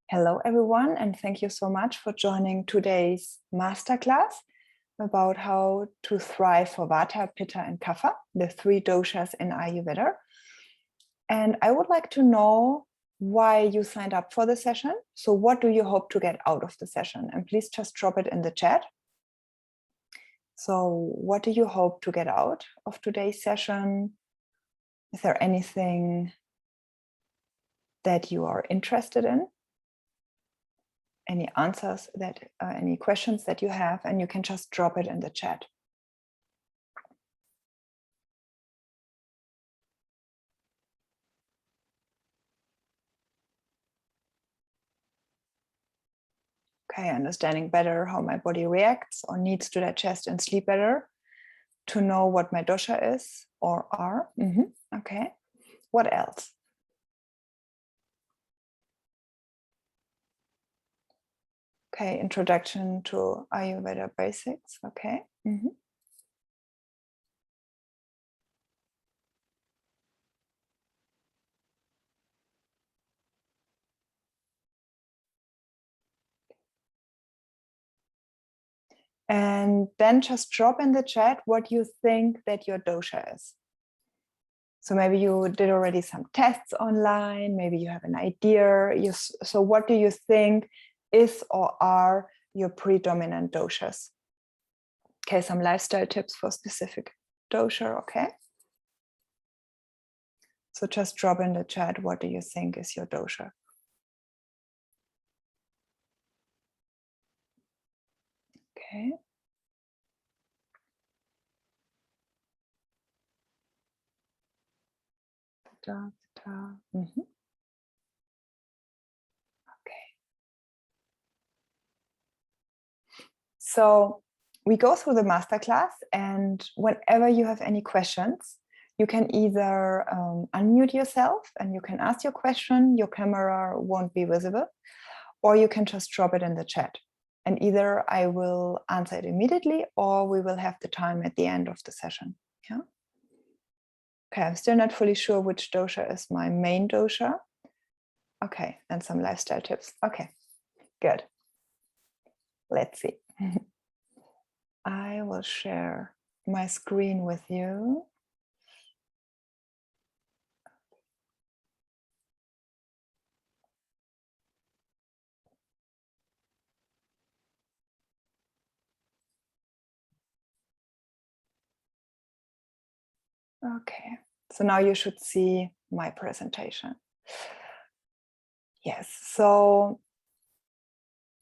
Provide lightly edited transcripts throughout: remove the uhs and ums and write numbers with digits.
Hello, everyone, and thank you so much for joining today's masterclass about how to thrive for Vata, Pitta, and Kapha, the three doshas in Ayurveda. And I would like to know why you signed up for the session. So what do you hope to get out of the session? And please just drop it in the chat. So what do you hope to get out of today's session? Is there anything that you are interested in? Any answers that any questions that you have, and you can just drop it in the chat. Okay, understanding better how my body reacts or needs to digest and sleep better, to know what my dosha is or are. Okay, what else? Okay, introduction to Ayurveda basics. Okay. And then just drop in the chat what you think that your dosha is. So maybe you did already some tests online, maybe you have an idea. So what do you think is or are your predominant doshas? Okay, some lifestyle tips for specific dosha, okay? So just drop in the chat, what do you think is your dosha? Okay. Okay. So we go through the masterclass, and whenever you have any questions, you can either unmute yourself and you can ask your question, your camera won't be visible, or you can just drop it in the chat. And either I will answer it immediately or we will have the time at the end of the session. Yeah. Okay, I'm still not fully sure which dosha is my main dosha. Okay, and some lifestyle tips. Okay, good. Let's see. I will share my screen with you. Okay, so now you should see my presentation. Yes, so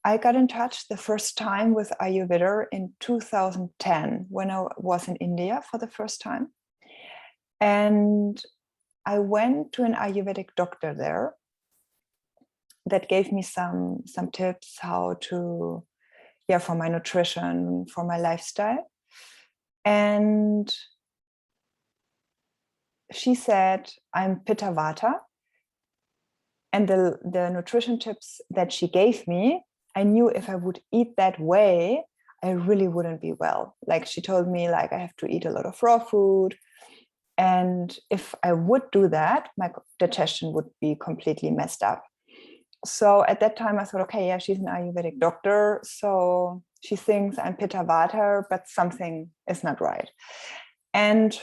I got in touch the first time with Ayurveda in 2010 when I was in India for the first time. And I went to an Ayurvedic doctor there that gave me some tips how to, for my nutrition, for my lifestyle. And she said, I'm Pitta Vata. And the nutrition tips that she gave me, I knew if I would eat that way, I really wouldn't be well. Like she told me, like I have to eat a lot of raw food. And if I would do that, my digestion would be completely messed up. So at that time I thought, okay, yeah, she's an Ayurvedic doctor. So she thinks I'm Pitta Vata, but something is not right. And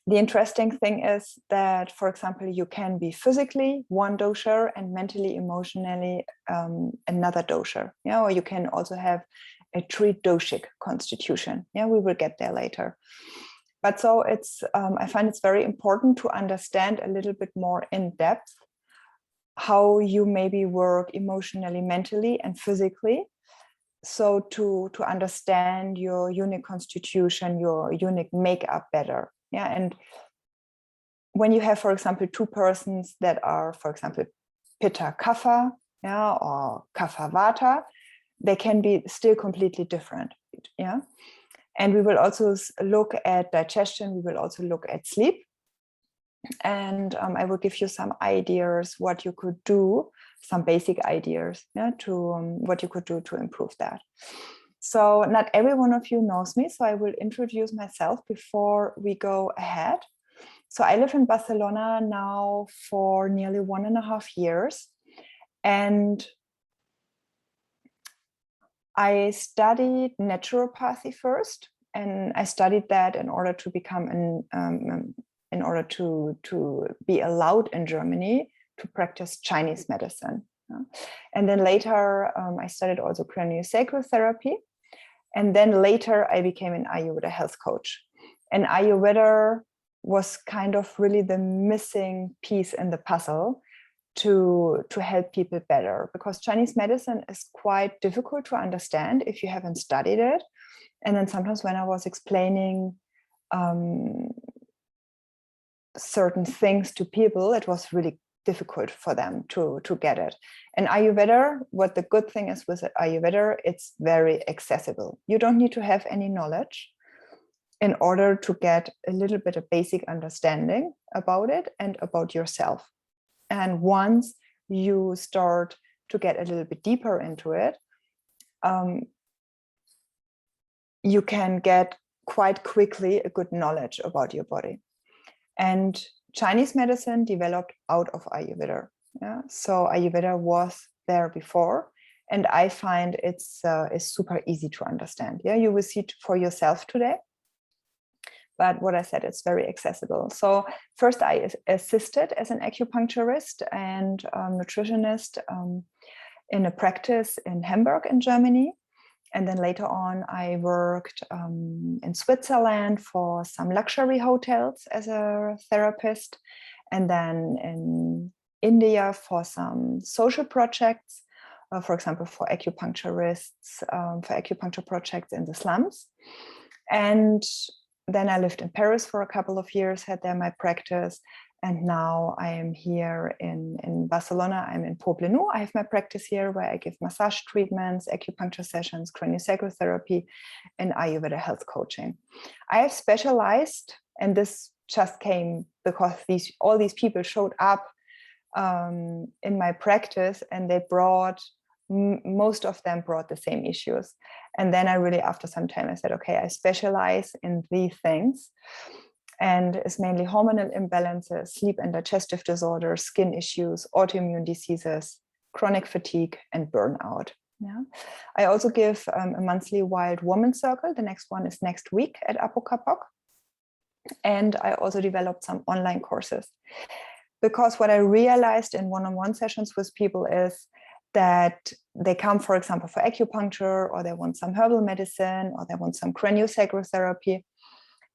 the interesting thing is that, for example, you can be physically one dosha and mentally, emotionally another dosha. Yeah, or you can also have a tridoshic constitution. Yeah, we will get there later. But so it's I find it's very important to understand a little bit more in depth how you maybe work emotionally, mentally, and physically. So to understand your unique constitution, your unique makeup better. Yeah, and when you have, for example, two persons that are, for example, Pitta Kapha, yeah, or Kapha Vata, they can be still completely different. Yeah, and we will also look at digestion. We will also look at sleep, and I will give you some ideas what you could do, some basic ideas, yeah, to what you could do to improve that. So not every one of you knows me, so I will introduce myself before we go ahead. So I live in Barcelona now for nearly 1.5 years. And I studied naturopathy first, and I studied that in order to become in order to be allowed in Germany to practice Chinese medicine. And then later I studied also craniosacral therapy, and then later I became an Ayurveda health coach. And Ayurveda was kind of really the missing piece in the puzzle to help people better, because Chinese medicine is quite difficult to understand if you haven't studied it. And then sometimes when I was explaining certain things to people, it was really difficult for them to get it. And Ayurveda, what the good thing is with Ayurveda, it's very accessible. You don't need to have any knowledge in order to get a little bit of basic understanding about it and about yourself. And once you start to get a little bit deeper into it, you can get quite quickly a good knowledge about your body. And Chinese medicine developed out of Ayurveda. Yeah? So Ayurveda was there before, and I find it's super easy to understand. Yeah, you will see it for yourself today. But what I said, it's very accessible. So first I assisted as an acupuncturist and nutritionist in a practice in Hamburg in Germany. And then later on, I worked in Switzerland for some luxury hotels as a therapist. And then in India for some social projects, for example, for acupuncturists, for acupuncture projects in the slums. And then I lived in Paris for a couple of years, had there my practice. And now I am here in Barcelona. I'm in Poblenou. I have my practice here where I give massage treatments, acupuncture sessions, craniosacral therapy, and Ayurveda health coaching. I have specialized, and this just came because all these people showed up in my practice, and they brought, most of them brought the same issues. And then I really, after some time, I said, okay, I specialize in these things. And it's mainly hormonal imbalances, sleep and digestive disorders, skin issues, autoimmune diseases, chronic fatigue, and burnout. Yeah. I also give a monthly Wild Woman Circle. The next one is next week at Apokapok. And I also developed some online courses. Because what I realized in one-on-one sessions with people is that they come, for example, for acupuncture, or they want some herbal medicine, or they want some craniosacral therapy.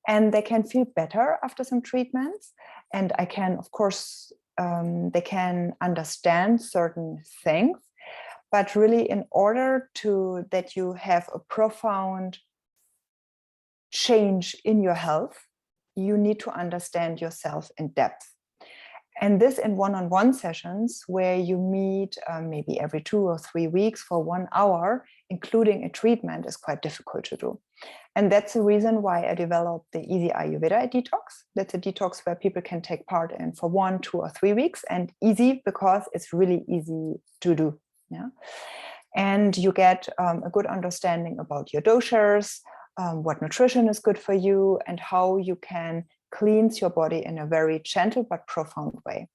And they can feel better after some treatments. And I can, of course, they can understand certain things. But really, in order that you have a profound change in your health, you need to understand yourself in depth. And this in one-on-one sessions where you meet maybe every 2 or 3 weeks for 1 hour, including a treatment, is quite difficult to do. And that's the reason why I developed the Easy Ayurveda Detox. That's a detox where people can take part in for 1, 2, or 3 weeks, and easy because it's really easy to do. Yeah. And you get a good understanding about your doshas, what nutrition is good for you, and how you can cleanse your body in a very gentle but profound way.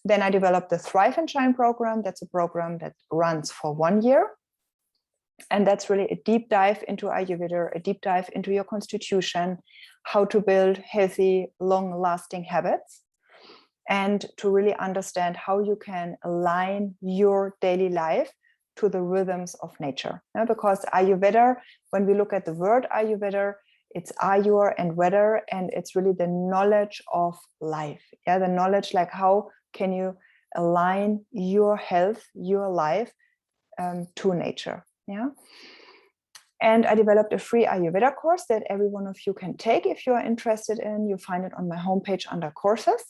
Then I developed the Thrive and Shine program. That's a program that runs for 1 year. And that's really a deep dive into Ayurveda, a deep dive into your constitution, how to build healthy, long-lasting habits, and to really understand how you can align your daily life to the rhythms of nature. Yeah, because Ayurveda, when we look at the word Ayurveda, it's Ayur and Veda, and it's really the knowledge of life. Yeah, the knowledge, like how can you align your health, your life to nature. Yeah. And I developed a free Ayurveda course that every one of you can take if you are interested in. You find it on my homepage under courses.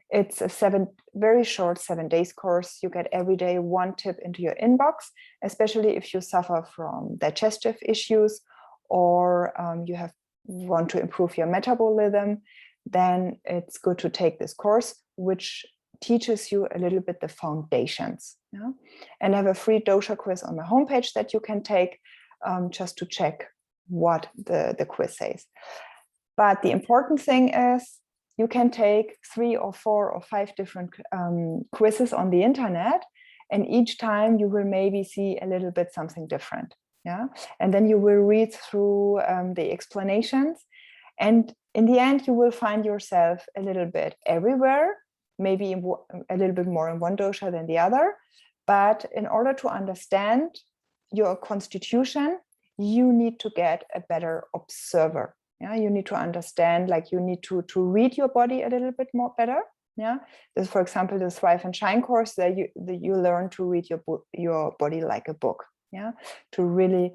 It's a very short 7 days course. You get every day 1 tip into your inbox, especially if you suffer from digestive issues or you want to improve your metabolism. Then it's good to take this course, which teaches you a little bit the foundations. Yeah? And I have a free dosha quiz on my homepage that you can take just to check what the quiz says. But the important thing is you can take 3 or 4 or 5 different quizzes on the internet, And each time you will maybe see a little bit something different. Yeah. And then you will read through the explanations. And in the end, you will find yourself a little bit everywhere, maybe a little bit more in one dosha than the other. But in order to understand your constitution, you need to get a better observer. Yeah, you need to understand, like you need to read your body a little bit more better. Yeah, this, for example, the Thrive and Shine course, that you learn to read your body like a book. Yeah, to really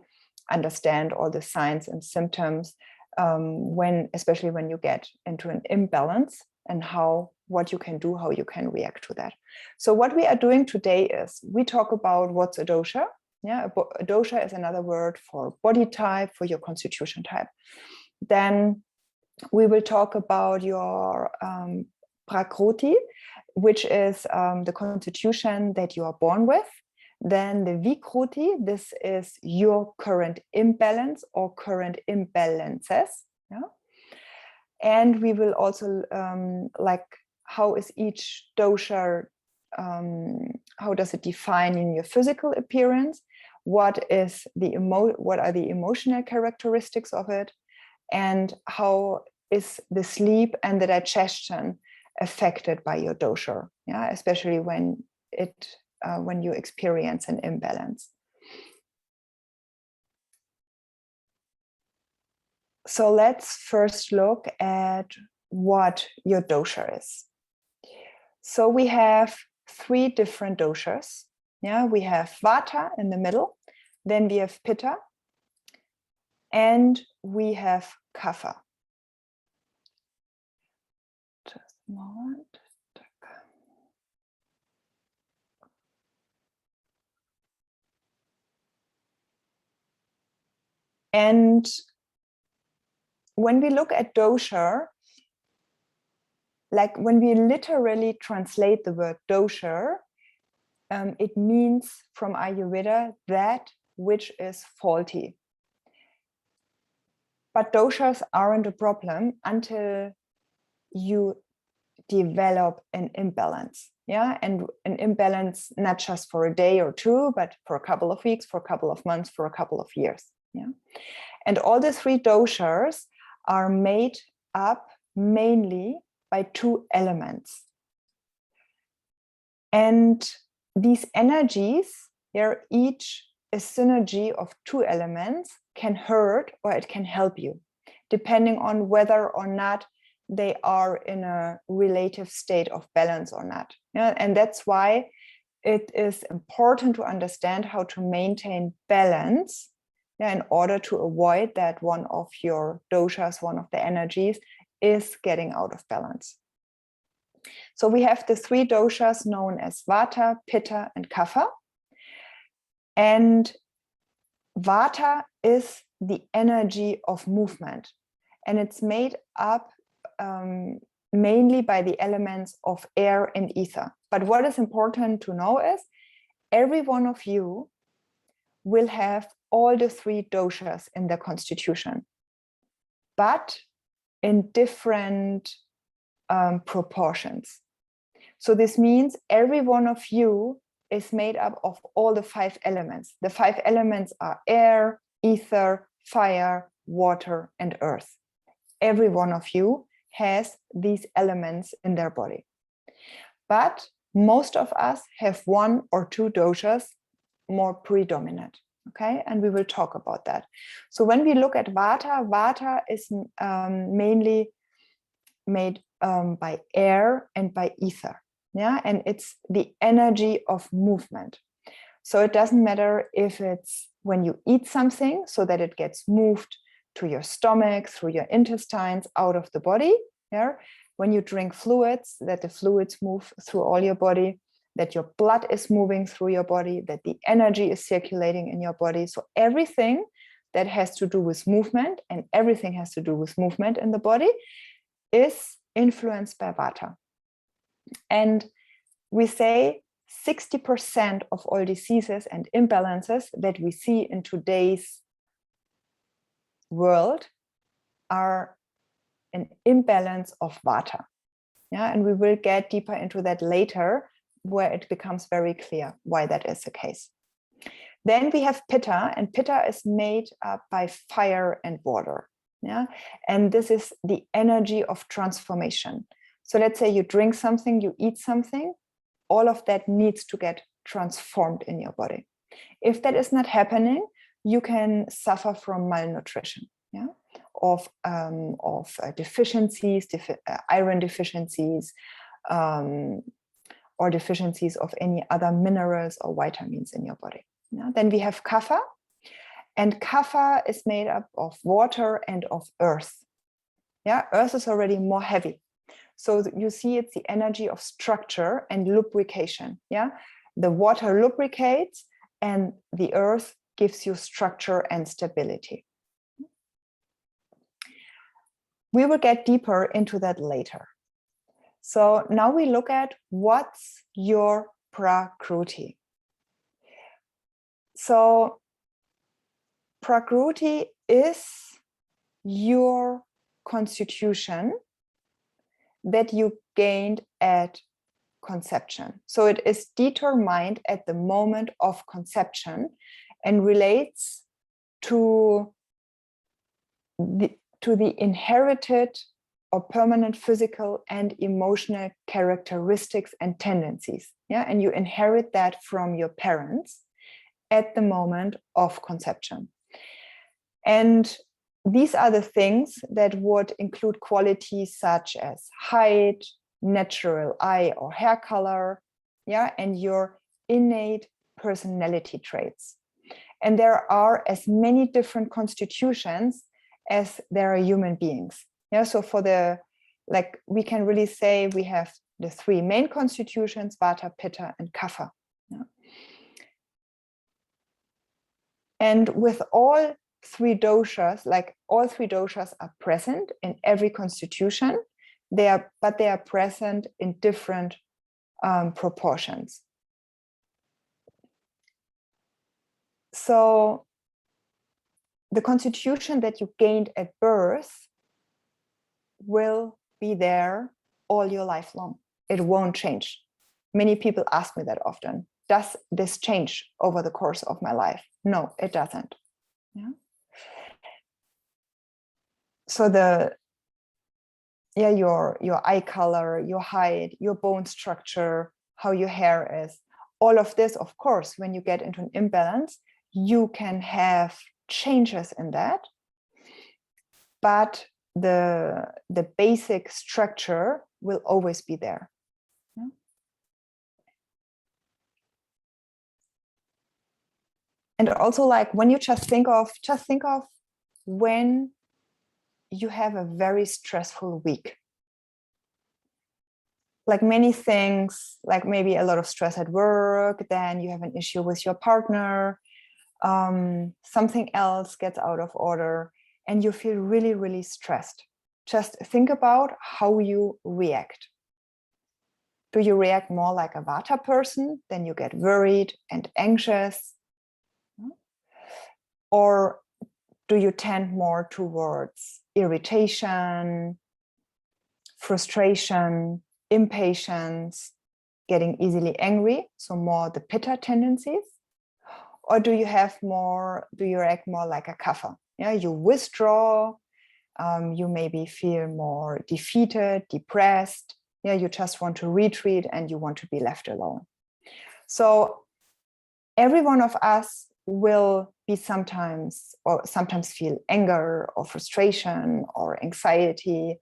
understand all the signs and symptoms especially when you get into an imbalance, and what you can do, how you can react to that. So what we are doing today is we talk about what's a dosha. Yeah, a dosha is another word for body type, for your constitution type. Then we will talk about your Prakruti, which is the constitution that you are born with. Then the Vikruti, this is your current imbalance or current imbalances. Yeah? And we will also like, how is each dosha, how does it define in your physical appearance? What are the emotional characteristics of it? And how is the sleep and the digestion affected by your dosha? Yeah, especially when you experience an imbalance. So let's first look at what your dosha is. So we have 3 different doshas. Yeah, we have Vata in the middle, then we have Pitta, and we have Kapha. Just a moment. And when we look at dosha, like when we literally translate the word dosha, it means from Ayurveda that which is faulty. But doshas aren't a problem until you develop an imbalance. Yeah, and an imbalance not just for a day or two, but for a couple of weeks, for a couple of months, for a couple of years. Yeah, and all the 3 doshas are made up mainly by 2 elements. And these energies, they're each a synergy of 2 elements, can hurt or it can help you, depending on whether or not they are in a relative state of balance or not. Yeah? And that's why it is important to understand how to maintain balance, yeah, in order to avoid that one of your doshas, one of the energies, is getting out of balance. So we have the 3 doshas known as Vata, Pitta, and Kapha. And Vata is the energy of movement. And it's made up mainly by the elements of air and ether. But what is important to know is every one of you will have all the 3 doshas in their constitution, but in different proportions. So this means every one of you is made up of all the 5 elements. The 5 elements are air, ether, fire, water, and earth. Every one of you has these elements in their body. But most of us have 1 or 2 doshas more predominant. Okay, and we will talk about that. So when we look at Vata, Vata is mainly made by air and by ether. Yeah, and it's the energy of movement. So it doesn't matter if it's when you eat something so that it gets moved to your stomach, through your intestines, out of the body. Yeah, when you drink fluids, that the fluids move through all your body, that your blood is moving through your body, that the energy is circulating in your body. So everything that has to do with movement, and everything has to do with movement in the body, is influenced by Vata. And we say 60% of all diseases and imbalances that we see in today's world are an imbalance of Vata. Yeah, and we will get deeper into that later, where it becomes very clear why that is the case. Then we have Pitta, and Pitta is made up by fire and water. Yeah, and this is the energy of transformation. So let's say you drink something, you eat something, all of that needs to get transformed in your body. If that is not happening, you can suffer from malnutrition, yeah, of deficiencies, iron deficiencies, or deficiencies of any other minerals or vitamins in your body. Yeah? Then we have Kapha, and Kapha is made up of water and of earth. Yeah, earth is already more heavy. So you see it's the energy of structure and lubrication. Yeah, the water lubricates and the earth gives you structure and stability. We will get deeper into that later. So now we look at what's your Prakruti. So Prakruti is your constitution that you gained at conception. So it is determined at the moment of conception and relates to the inherited or permanent physical and emotional characteristics and tendencies. Yeah, and you inherit that from your parents at the moment of conception. And these are the things that would include qualities such as height, natural eye or hair color, yeah, and your innate personality traits. And there are as many different constitutions as there are human beings. Yeah, so for the, like, we can really say we have the three main constitutions, Vata, Pitta, and Kapha. Yeah. And with all three doshas, like all three doshas are present in every constitution, but they are present in different proportions. So the constitution that you gained at birth will be there all your life long. It won't change. Many people ask me that often. Does this change over the course of my life? No, it doesn't. Yeah. So your eye color, your height, your bone structure, how your hair is, all of this, of course, when you get into an imbalance, you can have changes in that. But the basic structure will always be there. Yeah? And also, like, when you just think of when you have a very stressful week. Like many things, like maybe a lot of stress at work, then you have an issue with your partner, something else gets out of order, and you feel really, really stressed. Just think about how you react. Do you react more like a Vata person? Then you get worried and anxious. Or do you tend more towards irritation, frustration, impatience, getting easily angry? So more the Pitta tendencies. Or do you act more like a Kapha? Yeah, you withdraw, you maybe feel more defeated, depressed. Yeah, you just want to retreat and you want to be left alone. So every one of us will be sometimes feel anger or frustration or anxiety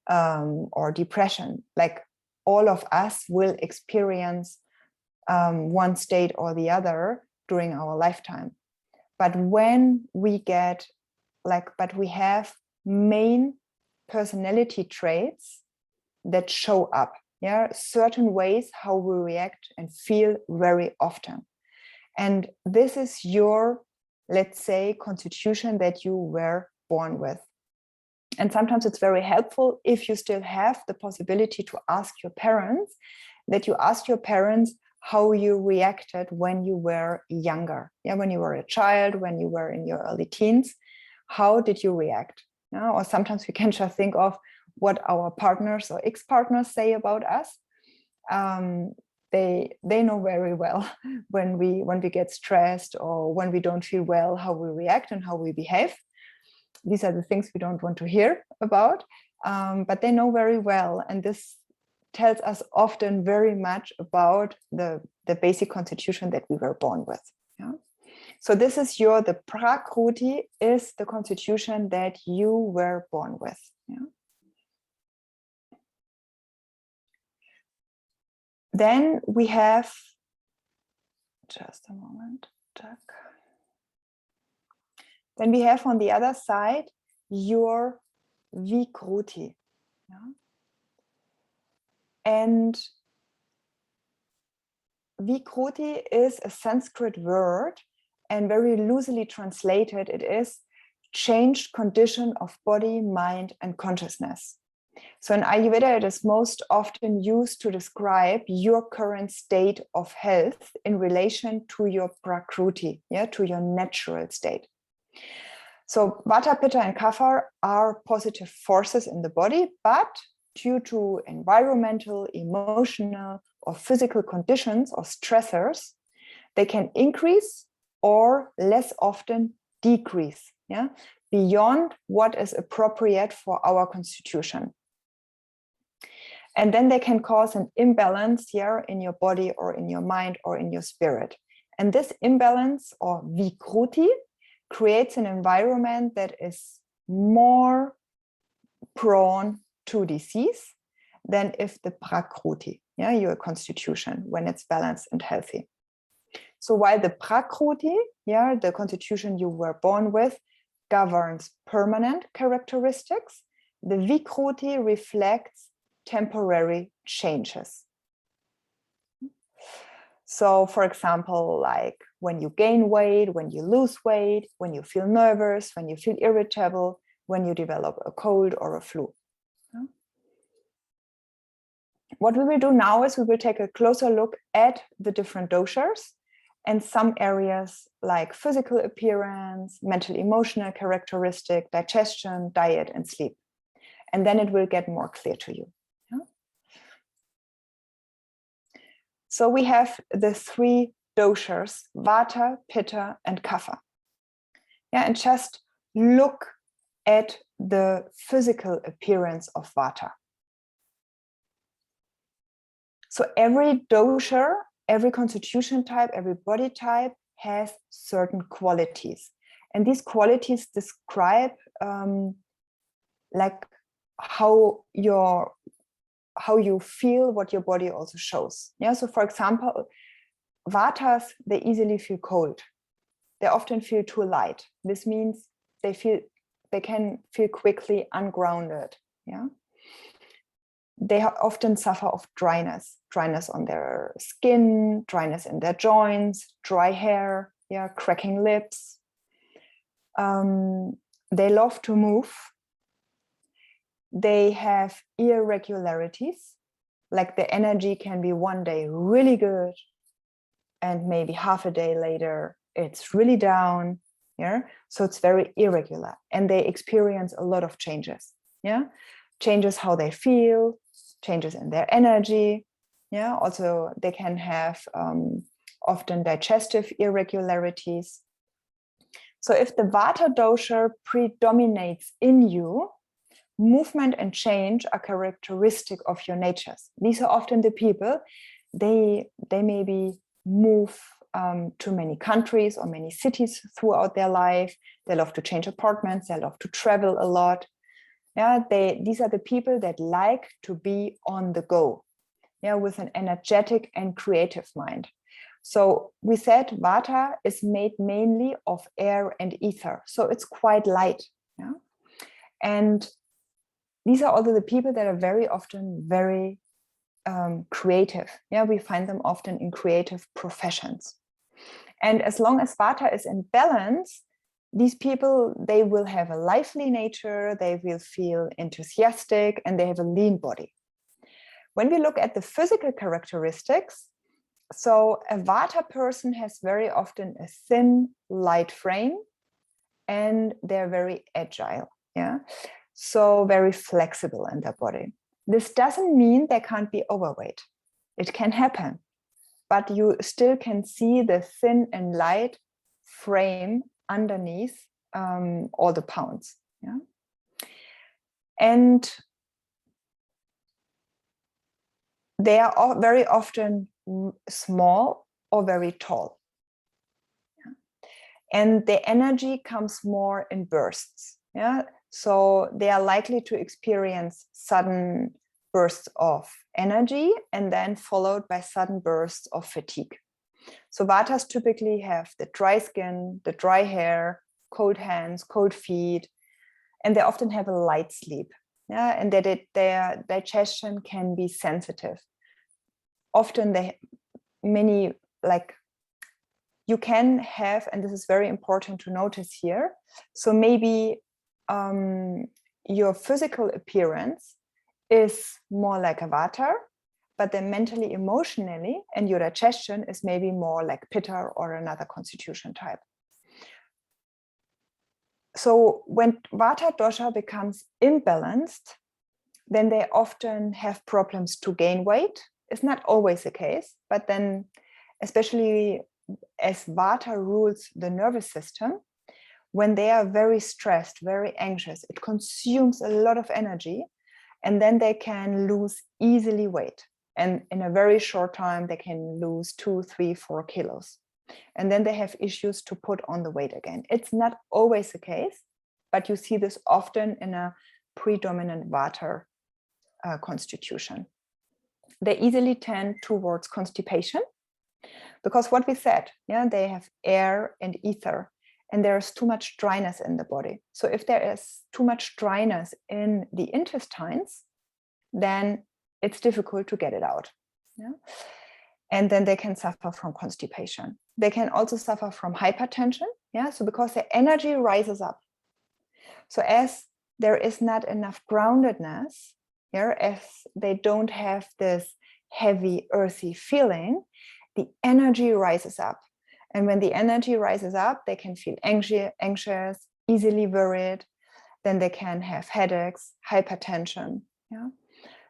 or depression. Like all of us will experience one state or the other during our lifetime. But when we we have main personality traits that show up, yeah, certain ways how we react and feel very often. And this is your, let's say, constitution that you were born with. And sometimes it's very helpful if you still have the possibility to ask your parents, that you ask your parents how you reacted when you were younger. Yeah, when you were a child, when you were in your early teens, how did you react? Yeah, or sometimes we can just think of what our partners or ex-partners say about us. they know very well when we get stressed or when we don't feel well, how we react and how we behave. These are the things we don't want to hear about, but they know very well, and this tells us often very much about the basic constitution that we were born with. Yeah? So this is the Prakruti is the constitution that you were born with. Yeah? Then we have, just a moment. Then we have on the other side your Vikruti. Yeah? And Vikruti is a Sanskrit word, and very loosely translated, it is changed condition of body, mind, and consciousness. So in Ayurveda, it is most often used to describe your current state of health in relation to your Prakruti, yeah, to your natural state. So Vata, Pitta, and Kapha are positive forces in the body, but due to environmental, emotional, or physical conditions or stressors, they can increase or less often decrease, yeah, beyond what is appropriate for our constitution. And then they can cause an imbalance here in your body or in your mind or in your spirit. And this imbalance or Vikruti creates an environment that is more prone to disease than if the Prakruti, yeah, your constitution, when it's balanced and healthy. So while the Prakruti, yeah, the constitution you were born with, governs permanent characteristics, the Vikruti reflects temporary changes. So, for example, like when you gain weight, when you lose weight, when you feel nervous, when you feel irritable, when you develop a cold or a flu. What we will do now is we will take a closer look at the different doshas and some areas like physical appearance, mental, emotional characteristic, digestion, diet, and sleep. And then it will get more clear to you. So we have the three doshas, Vata, Pitta, and Kapha. Yeah, and just look at the physical appearance of Vata. So every dosha, every constitution type, every body type has certain qualities. And these qualities describe like how you feel, what your body also shows. Yeah. So for example, Vatas, they easily feel cold. They often feel too light. This means they can feel quickly ungrounded. Yeah. They often suffer of dryness on their skin, dryness in their joints, dry hair, yeah, cracking lips. They love to move. They have irregularities, like the energy can be one day really good and maybe half a day later it's really down. Yeah, so it's very irregular, and they experience a lot of changes. Yeah, changes how they feel, changes in their energy. Yeah, also they can have often digestive irregularities. So if the Vata dosha predominates in you, movement and change are characteristic of your natures. These are often the people, they maybe move to many countries or many cities throughout their life. They love to change apartments, they love to travel a lot. Yeah, these are the people that like to be on the go, yeah, with an energetic and creative mind. So we said Vata is made mainly of air and ether, so it's quite light. Yeah, and these are also the people that are very often very creative. Yeah, we find them often in creative professions. And as long as Vata is in balance, these people, they will have a lively nature, they will feel enthusiastic, and they have a lean body. When we look at the physical characteristics, so a Vata person has very often a thin, light frame, and they're very agile. Yeah, so very flexible in their body. This doesn't mean they can't be overweight. It can happen. but you still can see the thin and light frame underneath all the pounds. Yeah? And they are very often small or very tall. Yeah? And the energy comes more in bursts. Yeah? So they are likely to experience sudden bursts of energy and then followed by sudden bursts of fatigue. So Vatas typically have the dry skin, the dry hair, cold hands, cold feet, and they often have a light sleep. Yeah, and their digestion can be sensitive. Often you can have, and this is very important to notice here, so maybe your physical appearance is more like a Vata, but then mentally, emotionally, and your digestion is maybe more like Pitta or another constitution type. So when Vata dosha becomes imbalanced, then they often have problems to gain weight. It's not always the case, but then especially as Vata rules the nervous system, when they are very stressed, very anxious, it consumes a lot of energy, and then they can lose easily weight. And in a very short time, they can lose 2, 3, 4 kilos. And then they have issues to put on the weight again. It's not always the case, but you see this often in a predominant Vata constitution. They easily tend towards constipation because what we said, yeah, they have air and ether, and there's too much dryness in the body. So if there is too much dryness in the intestines, then it's difficult to get it out. Yeah? And then they can suffer from constipation. They can also suffer from hypertension. Yeah, so because the energy rises up. So as there is not enough groundedness, yeah, as they don't have this heavy, earthy feeling, the energy rises up. And when the energy rises up, they can feel anxious, easily worried. Then they can have headaches, hypertension. Yeah?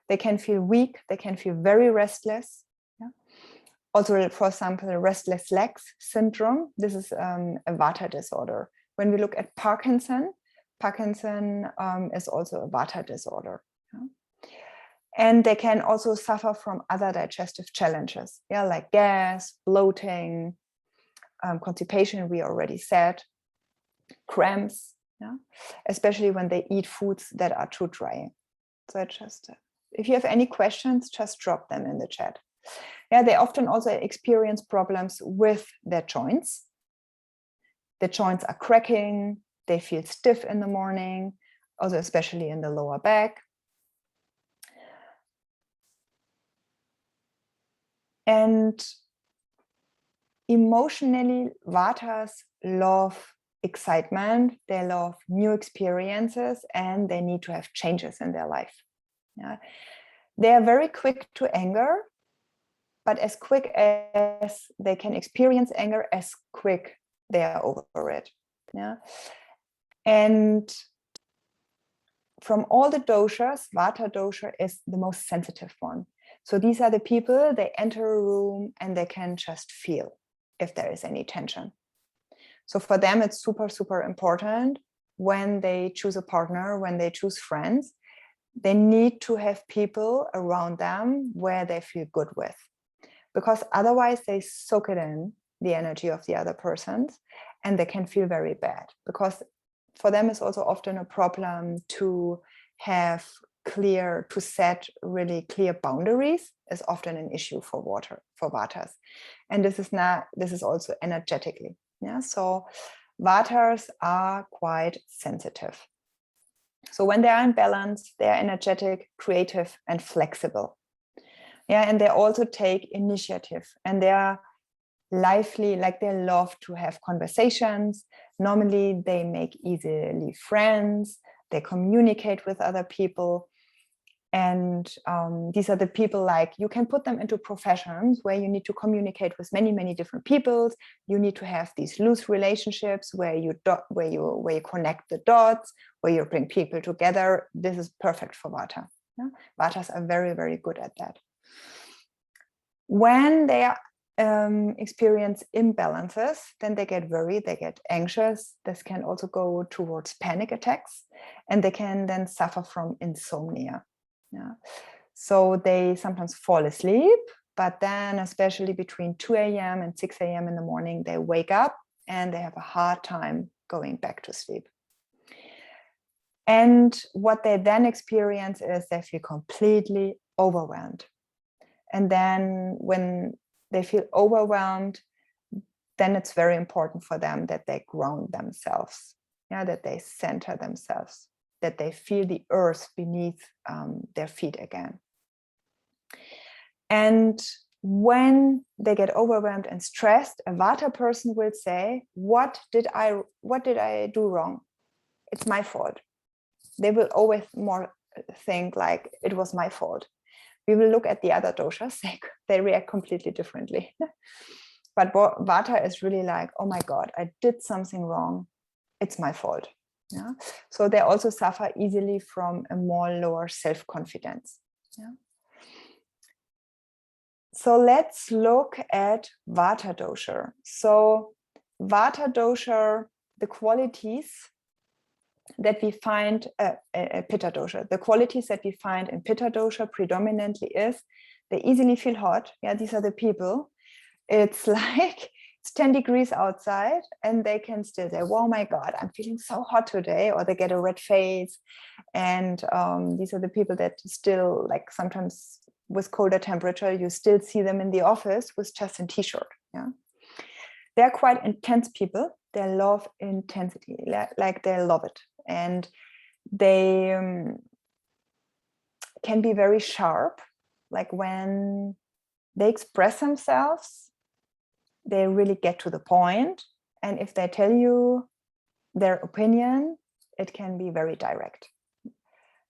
They can feel weak. They can feel very restless. Yeah? Also, for example, restless legs syndrome. This is a Vata disorder. When we look at Parkinson is also a Vata disorder. Yeah? And they can also suffer from other digestive challenges, yeah, like gas, bloating, constipation, we already said, cramps, yeah, especially when they eat foods that are too dry. So if you have any questions, just drop them in the chat. Yeah, they often also experience problems with their joints. The joints are cracking, they feel stiff in the morning, also especially in the lower back. And emotionally, Vatas love excitement, they love new experiences, and they need to have changes in their life. Yeah. They are very quick to anger, but as quick as they can experience anger, as quick they are over it. Yeah. And from all the doshas, Vata dosha is the most sensitive one. So these are the people, they enter a room and they can just feel if there is any tension. So for them, it's super, super important when they choose a partner, when they choose friends, they need to have people around them where they feel good with. Because otherwise they soak it in, the energy of the other persons, and they can feel very bad. Because for them, it's also often a problem to set really clear boundaries is often an issue for Vatas. And this is also energetically. Yeah, so Vatas are quite sensitive. So when they are in balance, they are energetic, creative, and flexible. Yeah, and they also take initiative, and they are lively, like they love to have conversations. Normally, they make easily friends. They communicate with other people. And these are the people, like, you can put them into professions where you need to communicate with many, many different people. You need to have these loose relationships where you connect the dots, where you bring people together. This is perfect for Vata. Yeah? Vatas are very, very good at that. When they are experience imbalances, then they get worried, they get anxious. This can also go towards panic attacks, and they can then suffer from insomnia. Yeah. So they sometimes fall asleep, but then especially between 2 a.m. and 6 a.m. in the morning, they wake up and they have a hard time going back to sleep. And what they then experience is they feel completely overwhelmed. And then when they feel overwhelmed, then it's very important for them that they ground themselves, that they center themselves, that they feel the earth beneath their feet again. And when they get overwhelmed and stressed, a Vata person will say, what did I do wrong? It's my fault. They will always more think like it was my fault. We will look at the other doshas, they react completely differently. But Vata is really like, oh my God, I did something wrong. It's my fault. Yeah. So they also suffer easily from a more lower self-confidence. Yeah. So let's look at Vata dosha. So Vata dosha, the qualities that we find Pitta dosha. The qualities that we find in Pitta dosha predominantly is they easily feel hot. Yeah, these are the people. It's like it's 10 degrees outside and they can still say, oh my God, I'm feeling so hot today, or they get a red face. And these are the people that still, like, sometimes with colder temperature, you still see them in the office with just a t-shirt. Yeah, they're quite intense people. They love intensity, like they love it. And they can be very sharp, like when they express themselves, they really get to the point. And if they tell you their opinion, it can be very direct.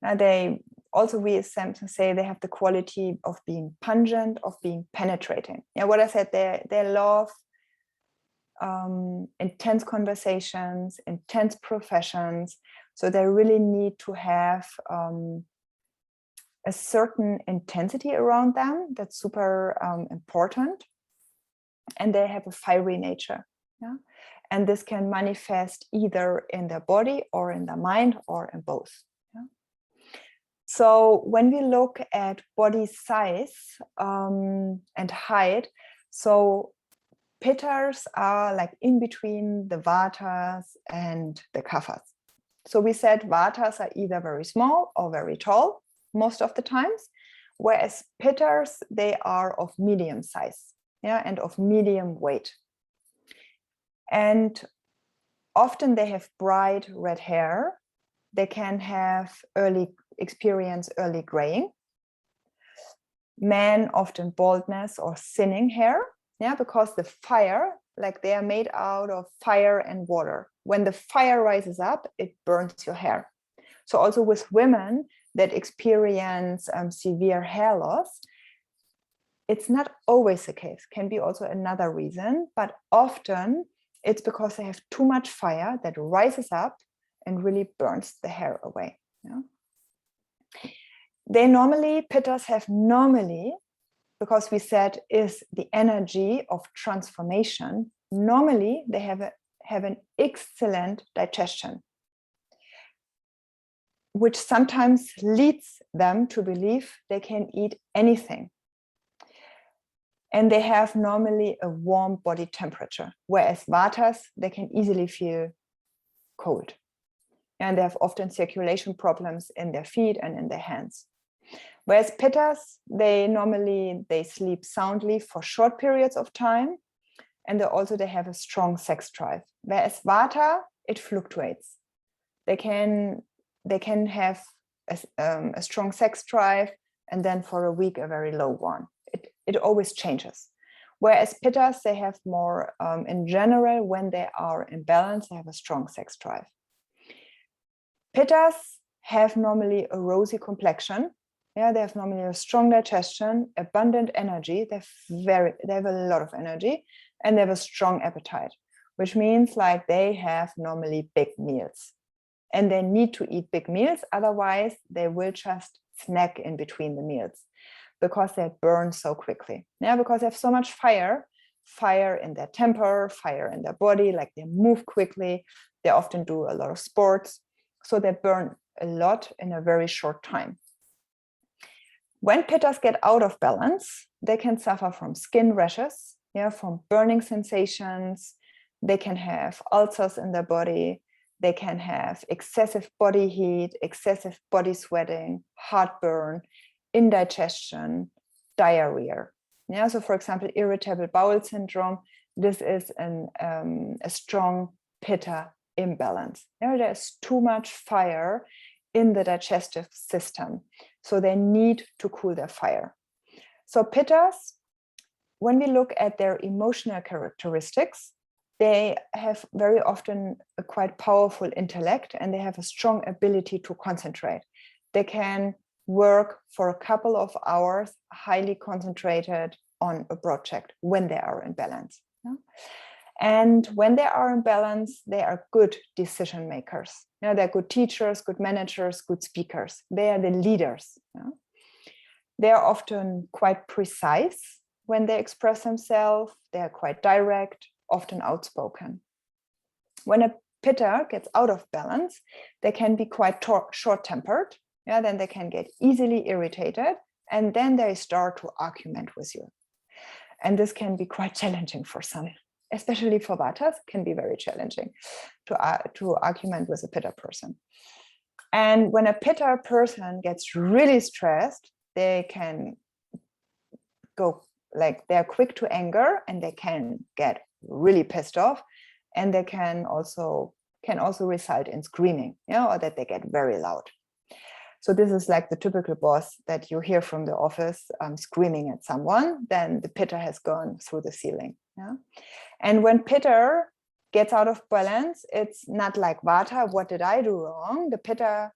Now they also, we sometimes say they have the quality of being pungent, of being penetrating. Yeah, what I said, they love intense conversations, intense professions. So they really need to have a certain intensity around them. That's super important. And they have a fiery nature. Yeah? And this can manifest either in their body or in their mind or in both. Yeah? So when we look at body size and height, so Pittas are like in between the Vatas and the Kaphas. So we said Vatas are either very small or very tall most of the times, whereas Pittas, they are of medium size, yeah, and of medium weight. And often they have bright red hair. They can have experience early graying. Men often baldness or thinning hair. Yeah, because the fire, like they are made out of fire and water. When the fire rises up, it burns your hair. So also with women that experience severe hair loss, it's not always the case. Can be also another reason, but often it's because they have too much fire that rises up and really burns the hair away. Yeah? Pittas have normally, because we said is the energy of transformation, normally they have an excellent digestion, which sometimes leads them to believe they can eat anything. And they have normally a warm body temperature, whereas Vatas, they can easily feel cold. And they have often circulation problems in their feet and in their hands. Whereas Pittas, they sleep soundly for short periods of time, and they have a strong sex drive. Whereas Vata, it fluctuates. They can have a strong sex drive, and then for a week a very low one. It always changes. Whereas Pittas, they have more, in general, when they are in balance, they have a strong sex drive. Pittas have normally a rosy complexion. Yeah, they have normally a strong digestion, abundant energy. They have a lot of energy, and they have a strong appetite, which means like they have normally big meals, and they need to eat big meals. Otherwise, they will just snack in between the meals because they burn so quickly. Yeah, because they have so much fire fire in their temper, fire in their body, like they move quickly. They often do a lot of sports. So they burn a lot in a very short time. When Pittas get out of balance, they can suffer from skin rashes, from burning sensations. They can have ulcers in their body. They can have excessive body heat, excessive body sweating, heartburn, indigestion, diarrhea. So for example, irritable bowel syndrome, this is a strong Pitta imbalance. There's too much fire in the digestive system. So they need to cool their fire. So Pittas, when we look at their emotional characteristics, they have very often a quite powerful intellect, and they have a strong ability to concentrate. They can work for a couple of hours, highly concentrated on a project when they are in balance. And when they are in balance, they are good decision makers. They're good teachers, good managers, good speakers. They are the leaders. They are often quite precise when they express themselves. They are quite direct, often outspoken. When a Pitta gets out of balance, they can be quite short-tempered. Then they can get easily irritated, and then they start to argument with you. And this can be quite challenging for some, especially for Vatas, can be very challenging to argument with a Pitta person. And when a Pitta person gets really stressed, they can go, like, they're quick to anger, and they can get really pissed off, and they can also result in screaming, or that they get very loud. So this is like the typical boss that you hear from the office screaming at someone. Then the Pitta has gone through the ceiling. And when Pitta gets out of balance, it's not like Vata, what did I do wrong? The Pitta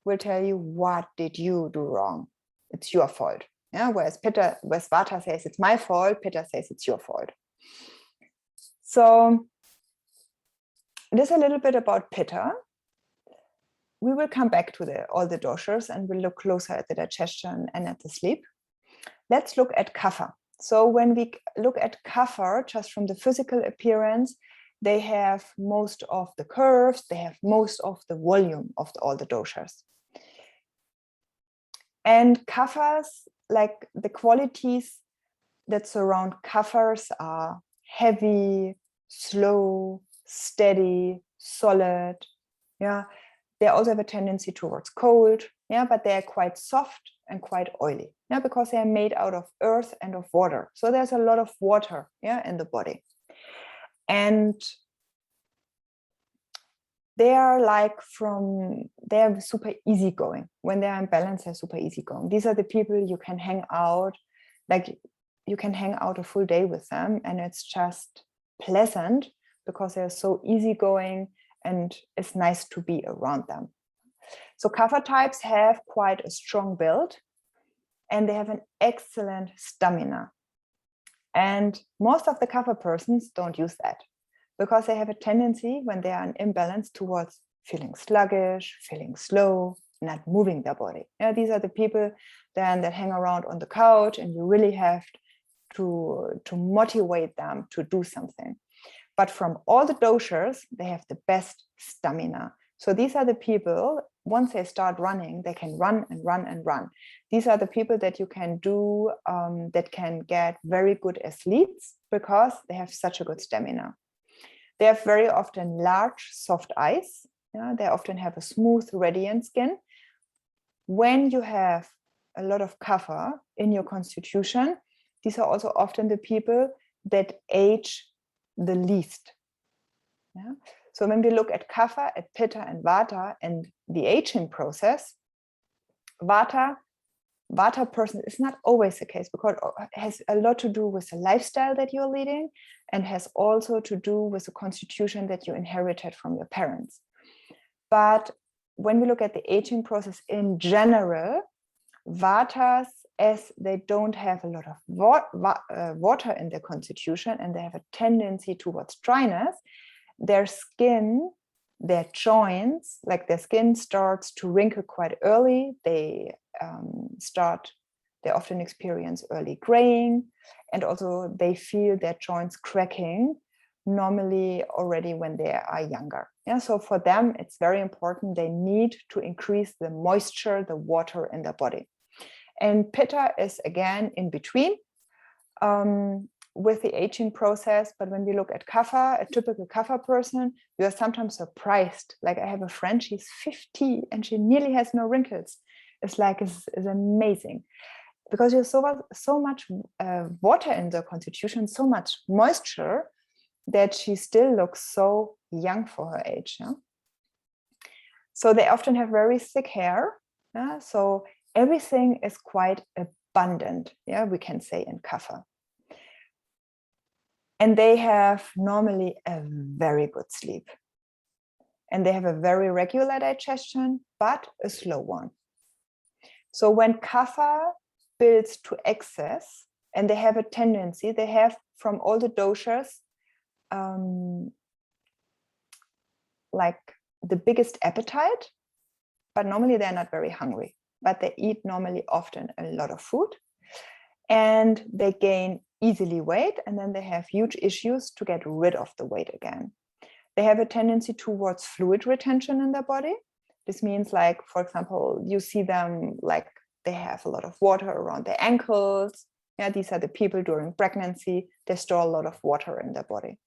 will tell you, what did you do wrong? It's your fault. Whereas Vata says it's my fault, Pitta says it's your fault. So this is a little bit about Pitta. We will come back to all the doshas, and we'll look closer at the digestion and at the sleep. Let's look at Kapha. So when we look at Kapha, just from the physical appearance, they have most of the curves, they have most of the volume of all the doshas. And Kaphas, like the qualities that surround Kaphas, are heavy, slow, steady, solid. They also have a tendency towards cold, but they are quite soft and quite oily, because they are made out of earth and of water. So there's a lot of water, in the body. And they are they're super easygoing. When they are in balance, they're super easygoing. These are the people you can hang out, you can hang out a full day with them, and it's just pleasant because they're so easygoing, and it's nice to be around them. So Kapha types have quite a strong build, and they have an excellent stamina. And most of the Kapha persons don't use that, because they have a tendency, when they are in imbalance, towards feeling sluggish, feeling slow, not moving their body. These are the people then that hang around on the couch, and you really have to motivate them to do something. But from all the doshas, they have the best stamina. So these are the people, once they start running, they can run and run and run. These are the people that you can do, that can get very good athletes, because they have such a good stamina. They have very often large, soft eyes. They often have a smooth, radiant skin. When you have a lot of Kapha in your constitution, these are also often the people that age the least. So when we look at Kapha, at Pitta and Vata and the aging process, Vata person is not always the case, because it has a lot to do with the lifestyle that you're leading, and has also to do with the constitution that you inherited from your parents. But when we look at the aging process in general, Vatas, as they don't have a lot of water in their constitution, and they have a tendency towards dryness, their skin, their joints, like their skin starts to wrinkle quite early. They start They often experience early graying, and also they feel their joints cracking normally already when they are younger. Yeah, so for them, it's very important. They need to increase the moisture, the water in their body. And Pitta is again in between with the aging process. But when we look at Kapha, a typical Kapha person, you are sometimes surprised. Like I have a friend, she's 50 and she nearly has no wrinkles. It's like, it's amazing. Because you have so much water in the constitution, so much moisture, that she still looks so young for her age. Yeah? So they often have very thick hair. Yeah? So everything is quite abundant, yeah, we can say in Kapha. And they have normally a very good sleep. And they have a very regular digestion, but a slow one. So when Kapha builds to excess, and they have a tendency, they have from all the doshas, like the biggest appetite, but normally they're not very hungry, but they eat normally often a lot of food, and they gain easily weight, and then they have huge issues to get rid of the weight again. They have a tendency towards fluid retention in their body. This means, like, for example, you see them like they have a lot of water around their ankles. Yeah, these are the people during pregnancy. They store a lot of water in their body.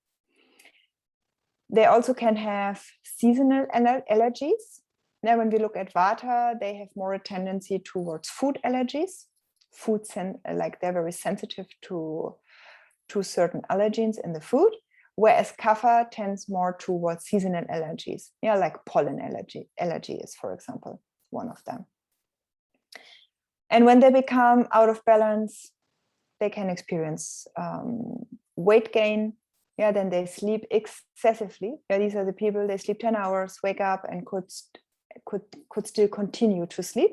They also can have seasonal allergies. Now, when we look at Vata, they have more a tendency towards food allergies. Like they're very sensitive to certain allergens in the food, whereas Kapha tends more towards seasonal allergies. Yeah, like pollen allergy is, for example, one of them. And when they become out of balance, they can experience weight gain. Yeah, then they sleep excessively. Yeah, these are the people, they sleep 10 hours, wake up, and could still continue to sleep.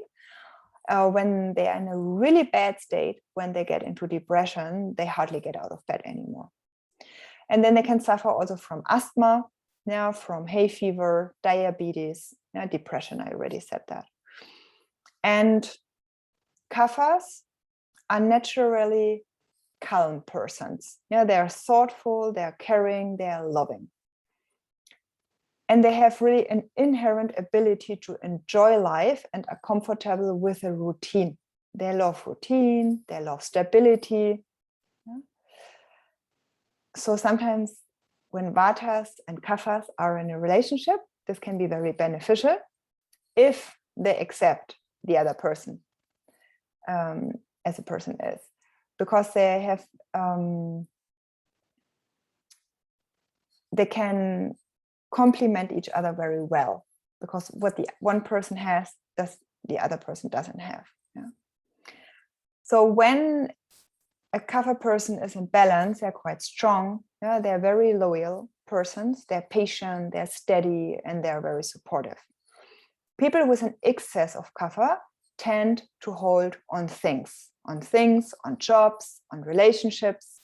When they are in a really bad state, when they get into depression, they hardly get out of bed anymore. And then they can suffer also from asthma, yeah, from hay fever, diabetes, yeah, depression, I already said that. And Kaphas are naturally calm persons. Yeah, they are thoughtful, they are caring, they are loving. And they have really an inherent ability to enjoy life and are comfortable with a routine. They love routine, they love stability. Yeah? So sometimes when Vatas and Kaphas are in a relationship, this can be very beneficial if they accept the other person as a person is. Because they have, they can complement each other very well, because what the one person has, the other person doesn't have. Yeah? So when a Kapha person is in balance, they're quite strong. Yeah? They're very loyal persons. They're patient, they're steady, and they're very supportive. People with an excess of Kapha tend to hold on things, on jobs, on relationships,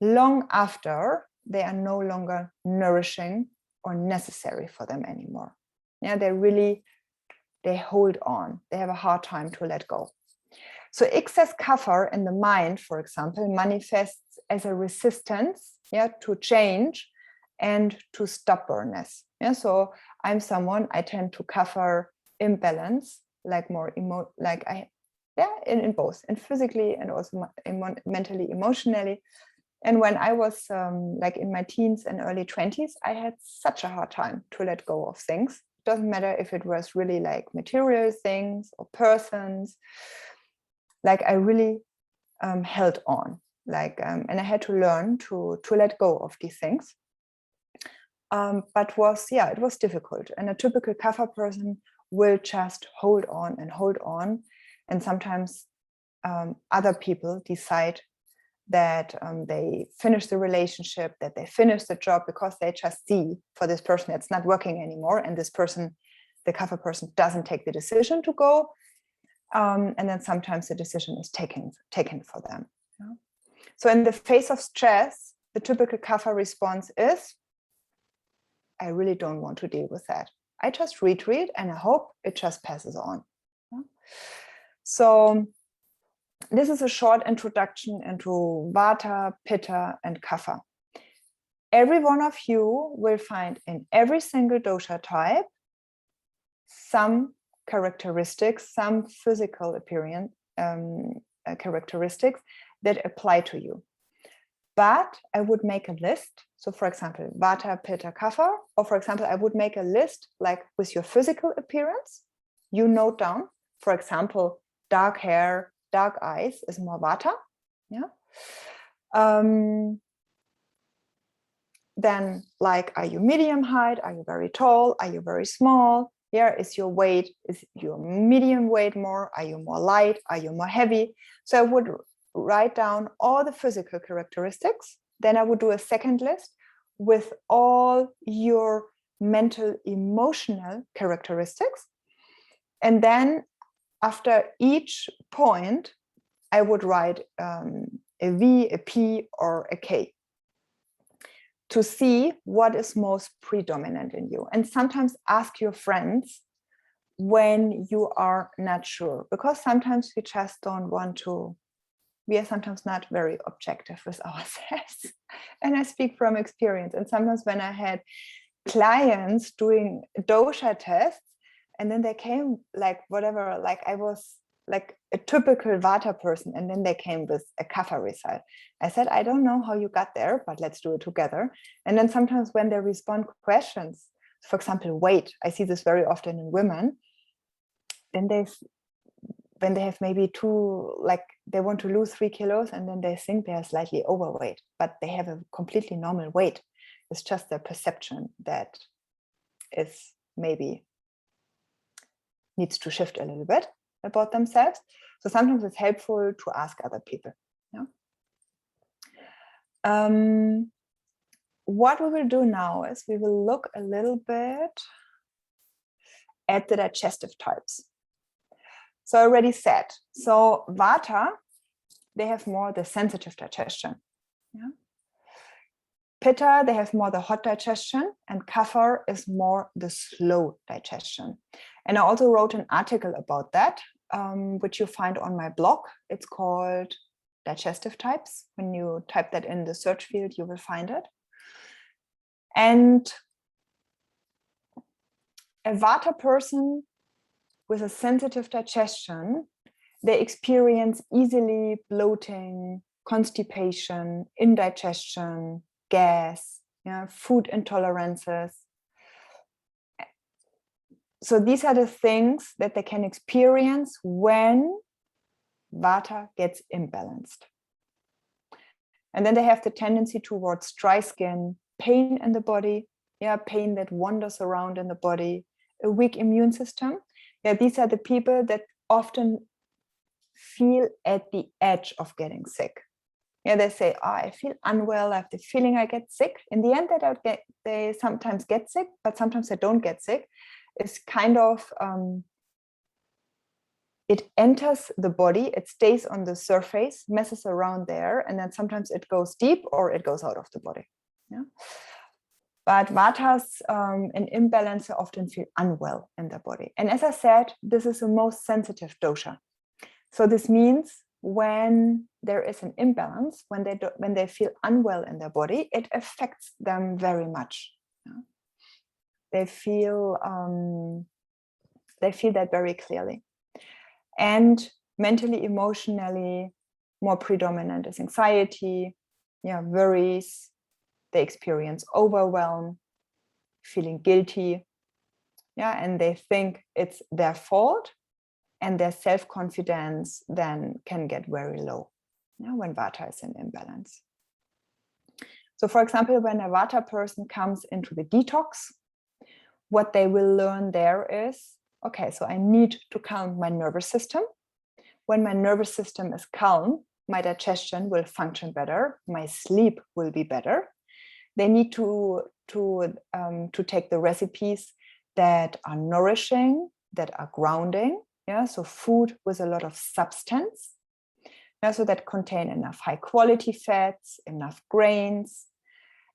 long after they are no longer nourishing or necessary for them anymore. Yeah, they hold on. They have a hard time to let go. So excess Kapha in the mind, for example, manifests as a resistance, yeah, to change and to stubbornness. Yeah, so I'm someone, I tend to Kapha imbalance, like more in both, and physically and also mentally, emotionally. And when I was like in my teens and early 20s, I had such a hard time to let go of things. It doesn't matter if it was really like material things or persons. Like I really held on, like, and I had to learn to let go of these things. But it was difficult. And a typical Kapha person will just hold on and hold on. And sometimes other people decide that they finish the relationship, that they finish the job, because they just see for this person it's not working anymore, and this person, the Kapha person, doesn't take the decision to go, and then sometimes the decision is taken for them. Yeah? So in the face of stress, the typical Kapha response is, I really don't want to deal with that. I just retreat and I hope it just passes on. Yeah? So this is a short introduction into Vata, Pitta, and Kapha. Every one of you will find in every single dosha type some characteristics, some physical appearance characteristics that apply to you. But I would make a list. So for example, Vata, Pitta, Kapha, or for example, I would make a list like with your physical appearance. You note down, for example, dark hair, dark eyes is more Vata. Yeah. Then like, are you medium height? Are you very tall? Are you very small? Yeah, is your weight, is your medium weight more? Are you more light? Are you more heavy? So I would write down all the physical characteristics. Then I would do a second list with all your mental, emotional characteristics. And then after each point, I would write a V, a P, or a K to see what is most predominant in you. And sometimes ask your friends when you are not sure, because sometimes we just don't want to, we are sometimes not very objective with ourselves. And I speak from experience. And sometimes when I had clients doing dosha tests, and then they came like whatever, like I was like a typical Vata person, and then they came with a Kapha result. I said, I don't know how you got there, but let's do it together. And then sometimes when they respond questions, for example, weight, I see this very often in women, then when they have maybe like they want to lose 3 kilos, and then they think they are slightly overweight, but they have a completely normal weight. It's just their perception that is maybe needs to shift a little bit about themselves. So sometimes it's helpful to ask other people. Yeah? What we will do now is we will look a little bit at the digestive types. So I already said, so Vata, they have more the sensitive digestion. Yeah? Pitta, they have more the hot digestion, and Kapha is more the slow digestion. And I also wrote an article about that, which you find on my blog. It's called Digestive Types. When you type that in the search field, you will find it. And a Vata person with a sensitive digestion, they experience easily bloating, constipation, indigestion, gas, yeah, food intolerances. So these are the things that they can experience when Vata gets imbalanced. And then they have the tendency towards dry skin, pain in the body, yeah, pain that wanders around in the body, a weak immune system. Yeah, these are the people that often feel at the edge of getting sick. Yeah, they say, oh, I feel unwell, I have the feeling I get sick. In the end, they sometimes get sick, but sometimes they don't get sick. It's kind of, it enters the body, it stays on the surface, messes around there, and then sometimes it goes deep or it goes out of the body. Yeah. But Vatas in imbalance often feel unwell in their body. And as I said, this is the most sensitive dosha. So this means when there is an imbalance, when they feel unwell in their body, it affects them very much. Yeah. They feel that very clearly. And mentally, emotionally, more predominant is anxiety, yeah, worries. They experience overwhelm, feeling guilty, yeah, and they think it's their fault, and their self-confidence then can get very low, yeah, when Vata is in imbalance. So for example, when a Vata person comes into the detox, what they will learn there is, okay, so I need to calm my nervous system. When my nervous system is calm, my digestion will function better, my sleep will be better. They need to take the recipes that are nourishing, that are grounding, yeah, so food with a lot of substance, yeah, so that contain enough high quality fats, enough grains.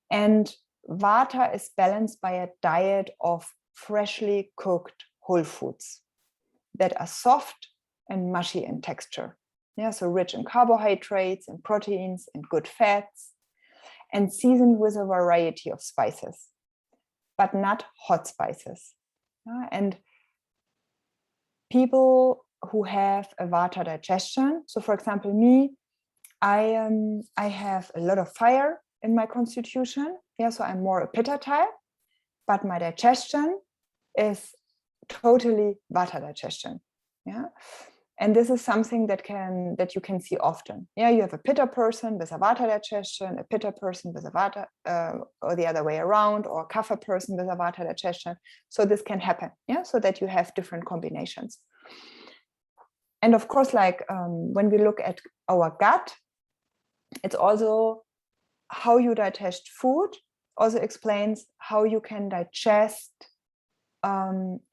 And Vata is balanced by a diet of freshly cooked whole foods that are soft and mushy in texture. Yeah, so rich in carbohydrates and proteins and good fats, and seasoned with a variety of spices, but not hot spices. And people who have a Vata digestion, so for example, me, I have a lot of fire in my constitution. Yeah, so I'm more a Pitta type, but my digestion is totally Vata digestion. Yeah. And this is something that you can see often. Yeah, you have a Pitta person with a Vata digestion, a Pitta person with a Vata, or the other way around, or a Kapha person with a Vata digestion. So this can happen. Yeah, so that you have different combinations. And of course, like when we look at our gut, it's also how you digest food. Also explains how you can digest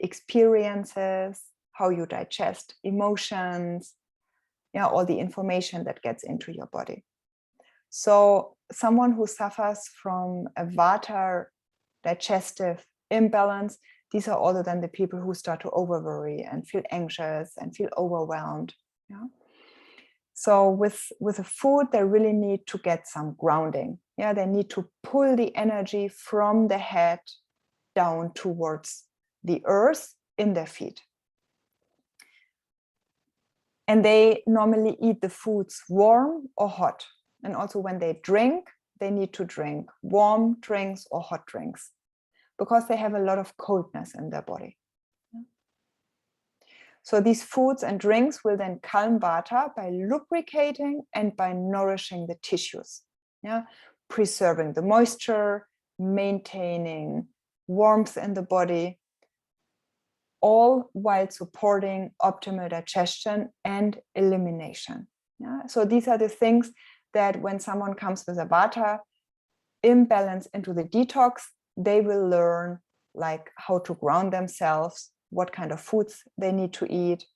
experiences, how you digest emotions, yeah, all the information that gets into your body. So someone who suffers from a Vata digestive imbalance, these are also then the people who start to over worry and feel anxious and feel overwhelmed. Yeah. So with a food, they really need to get some grounding. Yeah, they need to pull the energy from the head down towards the earth in their feet. And they normally eat the foods warm or hot. And also when they drink, they need to drink warm drinks or hot drinks because they have a lot of coldness in their body. So these foods and drinks will then calm Vata by lubricating and by nourishing the tissues, yeah, preserving the moisture, maintaining warmth in the body, all while supporting optimal digestion and elimination. Yeah? So these are the things that when someone comes with a Vata imbalance into the detox, they will learn like how to ground themselves, what kind of foods they need to eat,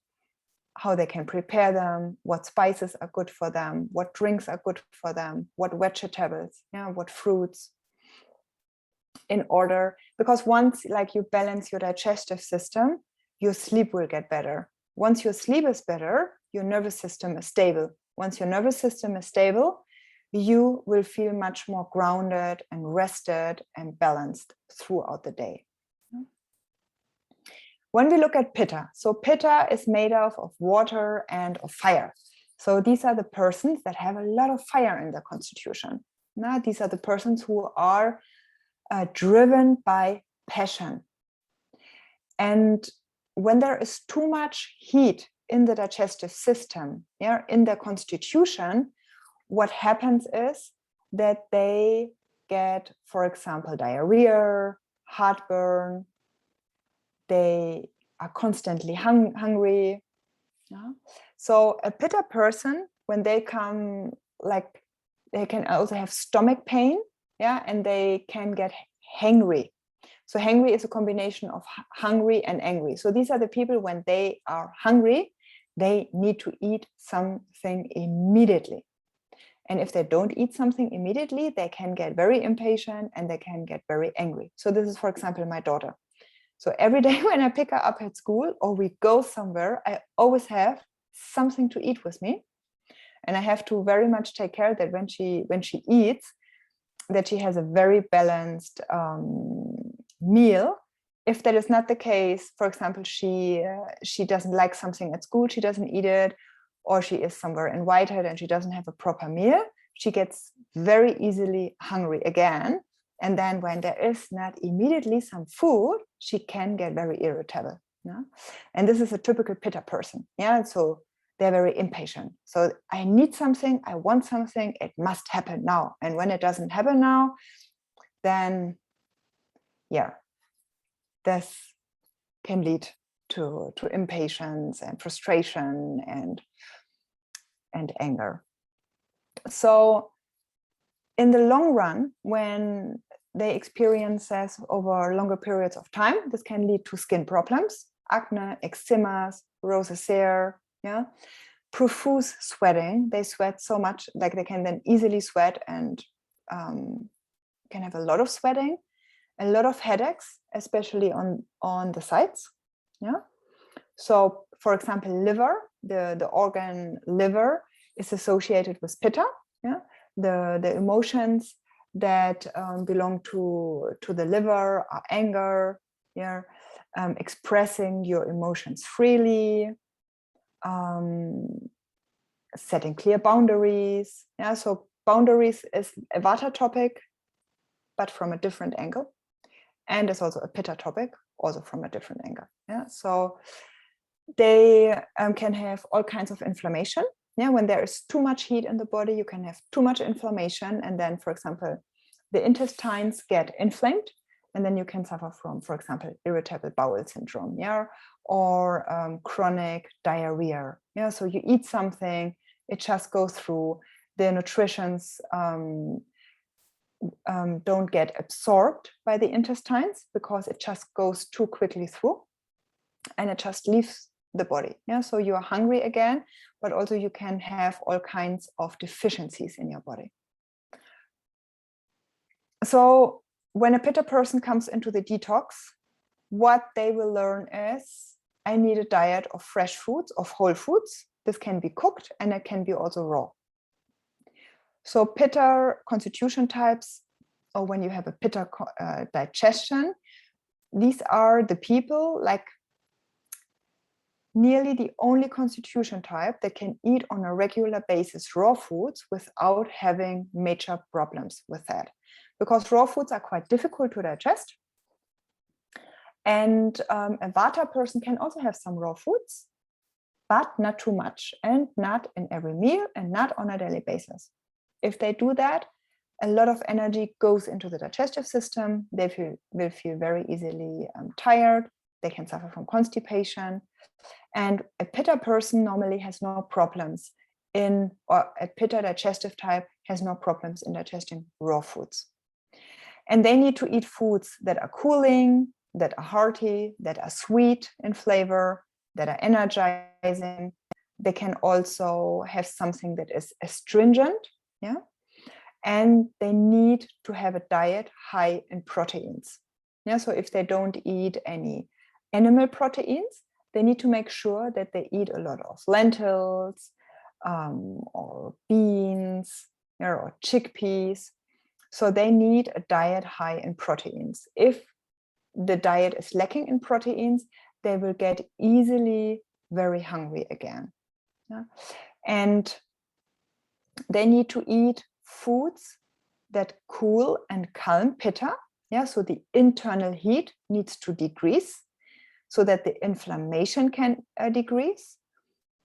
how they can prepare them, what spices are good for them, what drinks are good for them, what vegetables, yeah, what fruits, in order, because once like you balance your digestive system, your sleep will get better. Once your sleep is better, your nervous system is stable. Once your nervous system is stable, you will feel much more grounded and rested and balanced throughout the day. When we look at Pitta, so Pitta is made of water and of fire. So these are the persons that have a lot of fire in their constitution. Now, these are the persons who are driven by passion. And when there is too much heat in the digestive system, yeah, in their constitution, what happens is that they get, for example, diarrhea, heartburn, they are constantly hungry. Yeah? So a Pitta person, when they come, like they can also have stomach pain, yeah, and they can get hangry. So hangry is a combination of hungry and angry. So these are the people when they are hungry, they need to eat something immediately. And if they don't eat something immediately, they can get very impatient and they can get very angry. So this is, for example, my daughter. So every day when I pick her up at school or we go somewhere, I always have something to eat with me. And I have to very much take care that when she eats, that she has a very balanced meal. If that is not the case, for example, she doesn't like something at school, she doesn't eat it, or she is somewhere invited and she doesn't have a proper meal, she gets very easily hungry again. And then when there is not immediately some food, she can get very irritable. Yeah? And this is a typical Pitta person. Yeah, so they're very impatient. So I need something, I want something, it must happen now. And when it doesn't happen now, then yeah, this can lead to impatience and frustration and anger. So in the long run, when they experience this over longer periods of time, this can lead to skin problems, acne, eczema, rosacea, yeah, profuse sweating. They sweat so much, like they can then easily sweat and can have a lot of sweating, a lot of headaches, especially on the sides. Yeah. So, for example, liver the organ liver, is associated with Pitta. Yeah, the emotions that belong to the liver are anger, yeah, expressing your emotions freely, setting clear boundaries. Yeah, so boundaries is a Vata topic, but from a different angle, and is also a Pitta topic, also from a different angle. Yeah, so they can have all kinds of inflammation. Yeah, when there is too much heat in the body, you can have too much inflammation, and then, for example, the intestines get inflamed, and then you can suffer from, for example, irritable bowel syndrome, yeah, or chronic diarrhea. Yeah, so you eat something, it just goes through, the nutritions don't get absorbed by the intestines because it just goes too quickly through, and it just leaves the body. Yeah, so you are hungry again, but also you can have all kinds of deficiencies in your body. So when a Pitta person comes into the detox, what they will learn is, I need a diet of fresh foods, of whole foods. This can be cooked and it can be also raw. So Pitta constitution types, or when you have a Pitta digestion, these are the people, like nearly the only constitution type that can eat on a regular basis raw foods without having major problems with that. Because raw foods are quite difficult to digest. And a Vata person can also have some raw foods, but not too much, and not in every meal, and not on a daily basis. If they do that, a lot of energy goes into the digestive system. They will feel very easily tired. They can suffer from constipation. And a Pitta person normally has no problems or a Pitta digestive type has no problems in digesting raw foods. And they need to eat foods that are cooling, that are hearty, that are sweet in flavor, that are energizing. They can also have something that is astringent, yeah? And they need to have a diet high in proteins. Yeah, so if they don't eat any animal proteins, they need to make sure that they eat a lot of lentils or beans, or chickpeas. So they need a diet high in proteins. If the diet is lacking in proteins, they will get easily very hungry again. Yeah? And they need to eat foods that cool and calm Pitta. Yeah, so the internal heat needs to decrease so that the inflammation can decrease.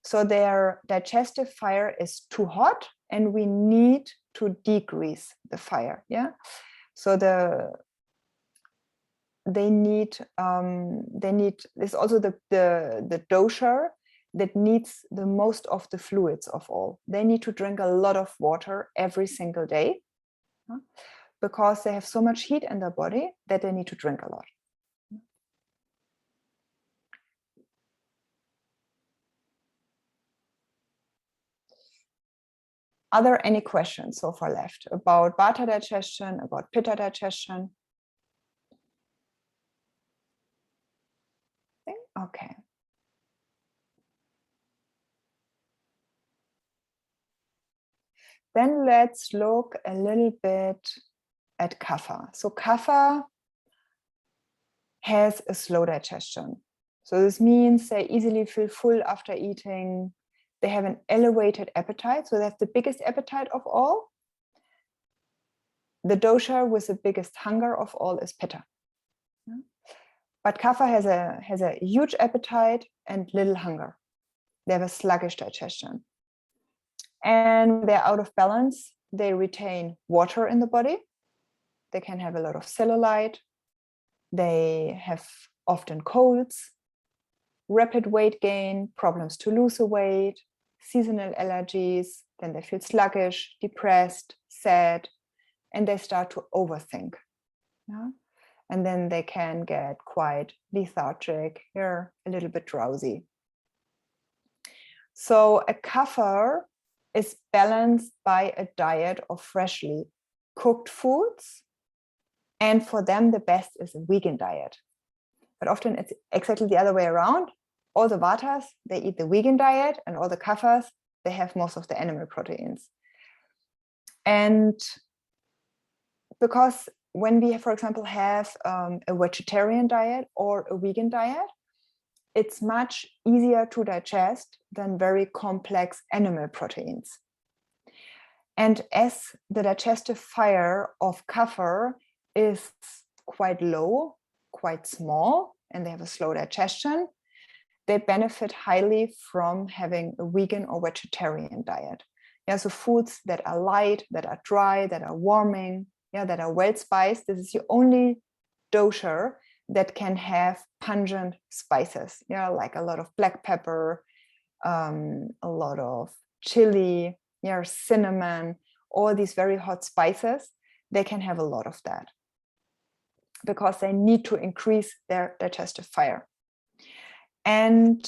So their digestive fire is too hot, and we need to decrease the fire. Yeah, so they need there's also the dosha that needs the most of the fluids of all. They need to drink a lot of water every single day, because they have so much heat in their body that they need to drink a lot. Are there any questions so far left about Vata digestion, about Pitta digestion? Okay. Then let's look a little bit at Kapha. So Kapha has a slow digestion. So this means they easily feel full after eating. They have an elevated appetite. So that's the biggest appetite of all. The dosha with the biggest hunger of all is Pitta. But Kapha has a huge appetite and little hunger. They have a sluggish digestion. And they're out of balance. They retain water in the body. They can have a lot of cellulite. They have often colds, rapid weight gain, problems to lose weight, seasonal allergies. Then they feel sluggish, depressed, sad, and they start to overthink. Yeah? And then they can get quite lethargic, a little bit drowsy. So a Kapha is balanced by a diet of freshly cooked foods. And for them, the best is a vegan diet. But often it's exactly the other way around. all the Vatas, they eat the vegan diet, and all the Kaphas, they have most of the animal proteins. And because when we, for example, have a vegetarian diet or a vegan diet, it's much easier to digest than very complex animal proteins. And as the digestive fire of Kapha is quite low, quite small, and they have a slow digestion, they benefit highly from having a vegan or vegetarian diet. Yeah, so foods that are light, that are dry, that are warming, yeah, that are well spiced. This is the only dosha that can have pungent spices, yeah, like a lot of black pepper, a lot of chili, yeah, cinnamon, all these very hot spices. They can have a lot of that because they need to increase their digestive fire. And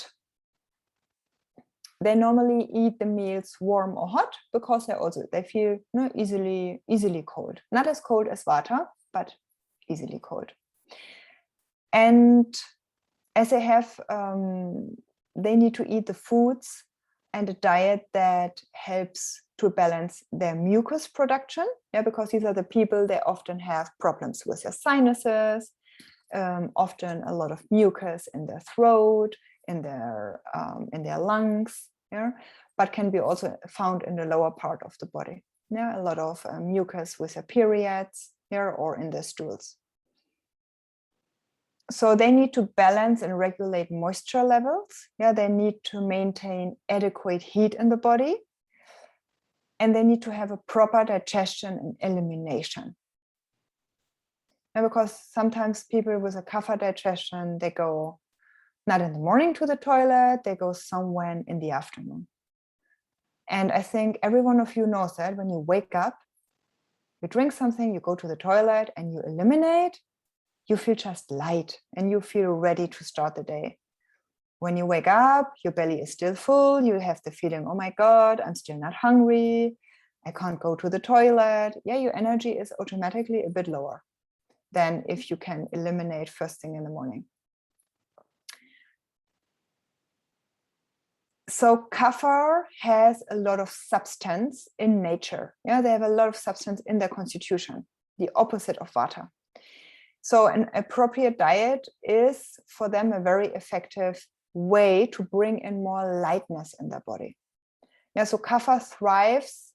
they normally eat the meals warm or hot because they feel easily cold. Not as cold as Vata, but easily cold. And as they have, they need to eat the foods and a diet that helps to balance their mucus production. Yeah, because these are the people, they often have problems with their sinuses, often a lot of mucus in their throat, in their lungs, yeah, but can be also found in the lower part of the body. Yeah, a lot of mucus with their periods, yeah, or in their stools. So they need to balance and regulate moisture levels. Yeah, they need to maintain adequate heat in the body, and they need to have a proper digestion and elimination. And because sometimes people with a Kapha digestion, they go not in the morning to the toilet, they go somewhere in the afternoon. And I think every one of you knows that when you wake up, you drink something, you go to the toilet and you eliminate, you feel just light and you feel ready to start the day. When you wake up, your belly is still full, you have the feeling, oh my God, I'm still not hungry, I can't go to the toilet. Yeah, your energy is automatically a bit lower than if you can eliminate first thing in the morning. So Kapha has a lot of substance in nature. Yeah, they have a lot of substance in their constitution, the opposite of Vata. So an appropriate diet is for them a very effective way to bring in more lightness in their body. Yeah, so Kapha thrives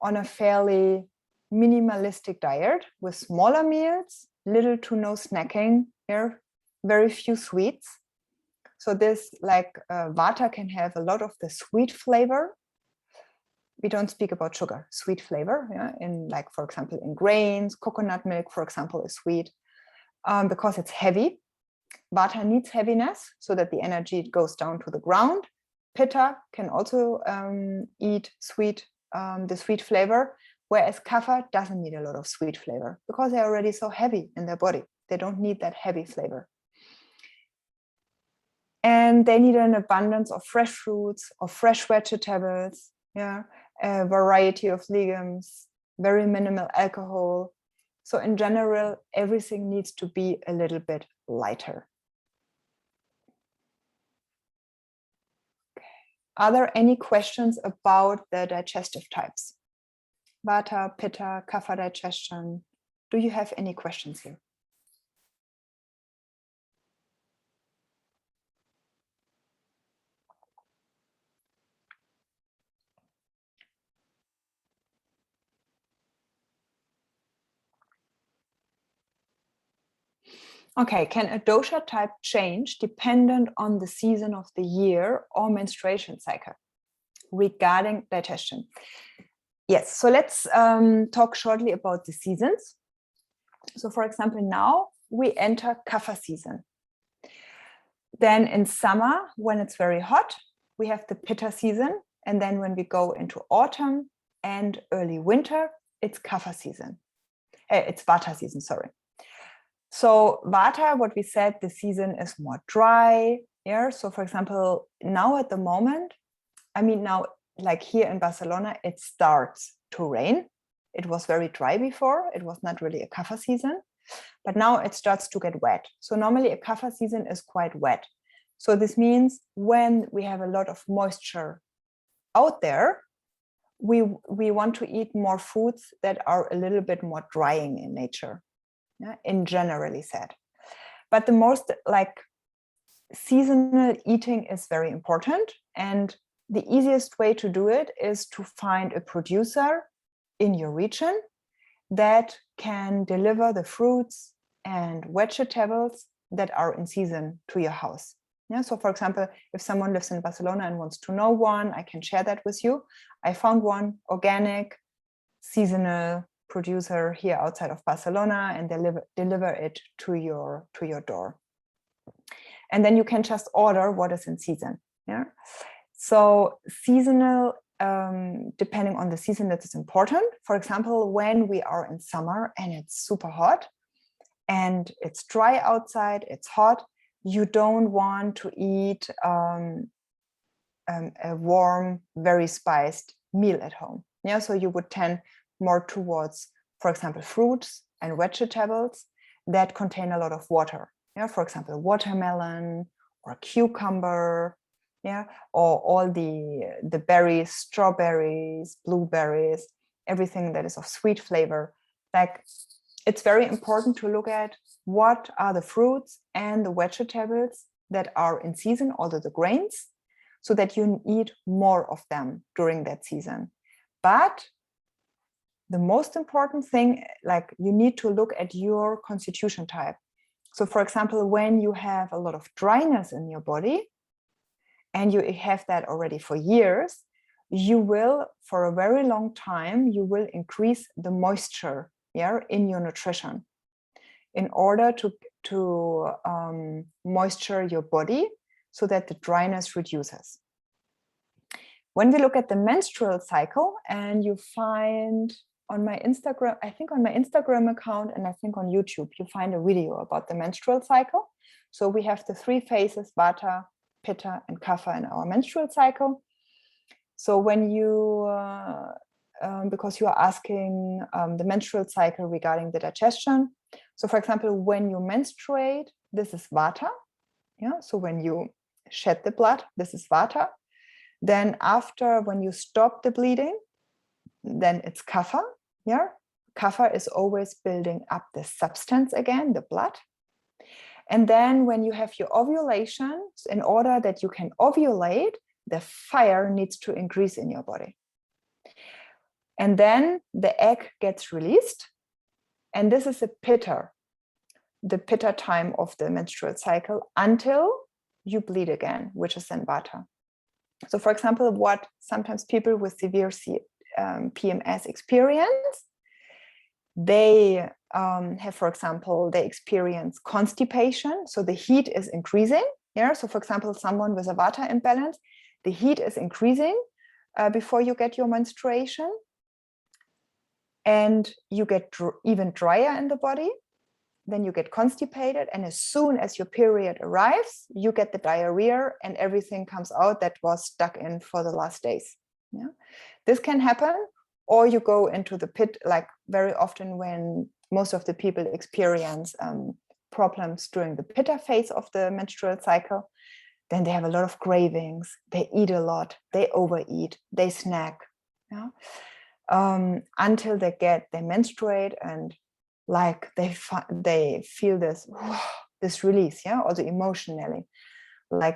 on a fairly minimalistic diet with smaller meals, little to no snacking, here, very few sweets. So this, like Vata, can have a lot of the sweet flavor. We don't speak about sugar, sweet flavor. Yeah, in, like, for example, in grains, coconut milk, for example, is sweet because it's heavy. Vata needs heaviness so that the energy goes down to the ground. Pitta can also eat sweet, the sweet flavor, whereas Kapha doesn't need a lot of sweet flavor because they're already so heavy in their body. They don't need that heavy flavor. And they need an abundance of fresh fruits, of fresh vegetables, yeah, a variety of legumes, very minimal alcohol. So in general, everything needs to be a little bit lighter. Okay. Are there any questions about the digestive types? Vata, Pitta, Kapha digestion. Do you have any questions here? Okay, can a dosha type change dependent on the season of the year or menstruation cycle regarding digestion? Yes, so let's talk shortly about the seasons. So for example, now we enter Kapha season. Then in summer, when it's very hot, we have the Pitta season. And then when we go into autumn and early winter, it's Kapha season. It's Vata season, sorry. So Vata, what we said, the season is more dry. Yeah. So for example, now at the moment, I mean, now like here in Barcelona, it starts to rain. It was very dry before. It was not really a Kapha season, but now it starts to get wet. So normally a Kapha season is quite wet. So this means when we have a lot of moisture out there, we want to eat more foods that are a little bit more drying in nature, in generally said. But the most seasonal eating is very important, and the easiest way to do it is to find a producer in your region that can deliver the fruits and vegetables that are in season to your house. So for example, if someone lives in Barcelona and wants to know one, I can share that with you. I found one organic, seasonal producer here outside of Barcelona, and deliver it to your door. And then you can just order what is in season. So seasonal, depending on the season, that is important. For example, when we are in summer and it's super hot and it's dry outside, it's hot, you don't want to eat a warm, very spiced meal at home. So you would tend more towards, for example, fruits and vegetables that contain a lot of water. For example, watermelon or cucumber, or all the berries, strawberries, blueberries, everything that is of sweet flavor. It's very important to look at what are the fruits and the vegetables that are in season, although the grains, so that you eat more of them during that season. But the most important thing, you need to look at your constitution type. So for example, when you have a lot of dryness in your body, and you have that already for years, you will, for a very long time, you will increase the moisture in your nutrition in order to moisture your body so that the dryness reduces. When we look at the menstrual cycle, and you find on my Instagram, I think on my Instagram account, and I think on YouTube, you find a video about the menstrual cycle. So we have the 3 phases, Vata, Pitta, and Kapha in our menstrual cycle. So when you, because you are asking the menstrual cycle regarding the digestion. So for example, when you menstruate, this is Vata. So when you shed the blood, this is Vata. Then after, when you stop the bleeding, then it's Kapha. Kapha is always building up the substance again, the blood. And then when you have your ovulation, in order that you can ovulate, the fire needs to increase in your body. And then the egg gets released. And this is a Pitta, the Pitta time of the menstrual cycle, until you bleed again, which is then Vata. So for example, what sometimes people with severe PMS experience, they have, for example, they experience constipation. So the heat is increasing. So for example, someone with a Vata imbalance, the heat is increasing before you get your menstruation. And you get even drier in the body. Then you get constipated. And as soon as your period arrives, you get the diarrhea and everything comes out that was stuck in for the last days. This can happen. Or you go into the pit, very often when most of the people experience problems during the Pitta phase of the menstrual cycle, then they have a lot of cravings, they eat a lot, they overeat, they snack, until they menstruate, and they feel this release, also emotionally.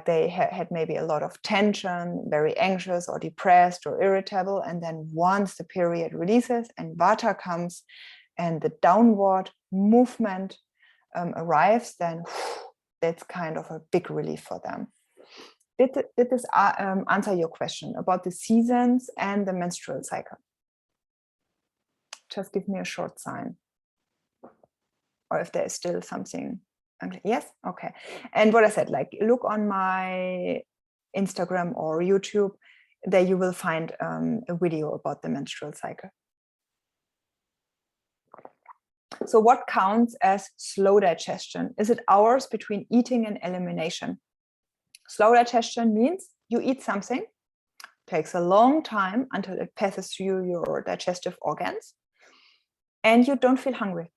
They had maybe a lot of tension, very anxious or depressed or irritable. And then once the period releases and Vata comes and the downward movement arrives, then that's kind of a big relief for them. Did this answer your question about the seasons and the menstrual cycle? Just give me a short sign. Or if there is still something. Yes? Okay. And what I said, look on my Instagram or YouTube, there you will find a video about the menstrual cycle. So what counts as slow digestion? Is it hours between eating and elimination? Slow digestion means you eat something, takes a long time until it passes through your digestive organs, and you don't feel hungry.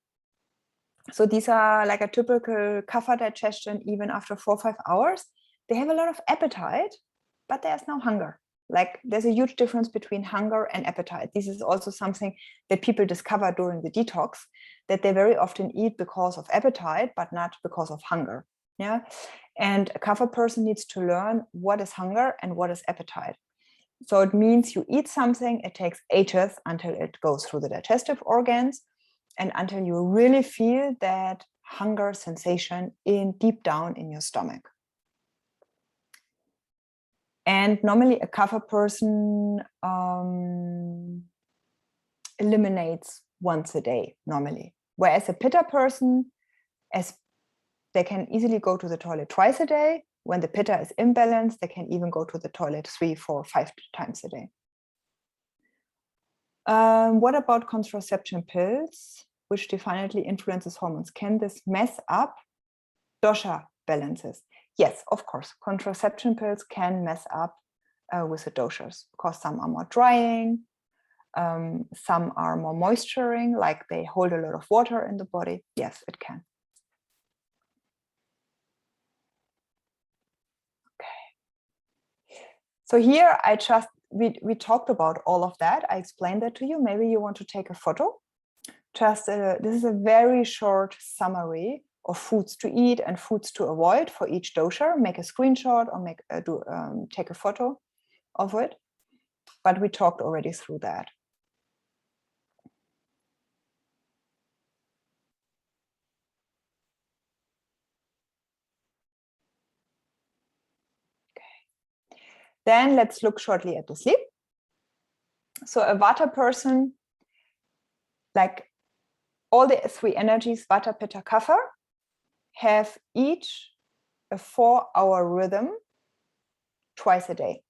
So these are a typical Kapha digestion, even after 4 or 5 hours. they have a lot of appetite, but there's no hunger. Like there's a huge difference between hunger and appetite. This is also something that people discover during the detox, that they very often eat because of appetite, but not because of hunger. Yeah. And a Kapha person needs to learn what is hunger and what is appetite. So it means you eat something, it takes ages until it goes through the digestive organs and until you really feel that hunger sensation in deep down in your stomach. And normally a Kapha person eliminates once a day normally, whereas a Pitta person, as they can easily go to the toilet twice a day. When the Pitta is imbalanced, they can even go to the toilet 3, 4, 5 times a day. What about contraception pills, which definitely influences hormones? Can this mess up dosha balances? Yes, of course. Contraception pills can mess up with the doshas, because some are more drying, some are more moisturizing, like they hold a lot of water in the body. Yes, it can. So here we talked about all of that. I explained that to you. Maybe you want to take a photo. This is a very short summary of foods to eat and foods to avoid for each dosha. Make a screenshot or take a photo of it. But we talked already through that. Okay. Then let's look shortly at the sleep. So a Vata person, like all the 3 energies, Vata, Pitta, Kapha, have each a 4-hour rhythm twice a day.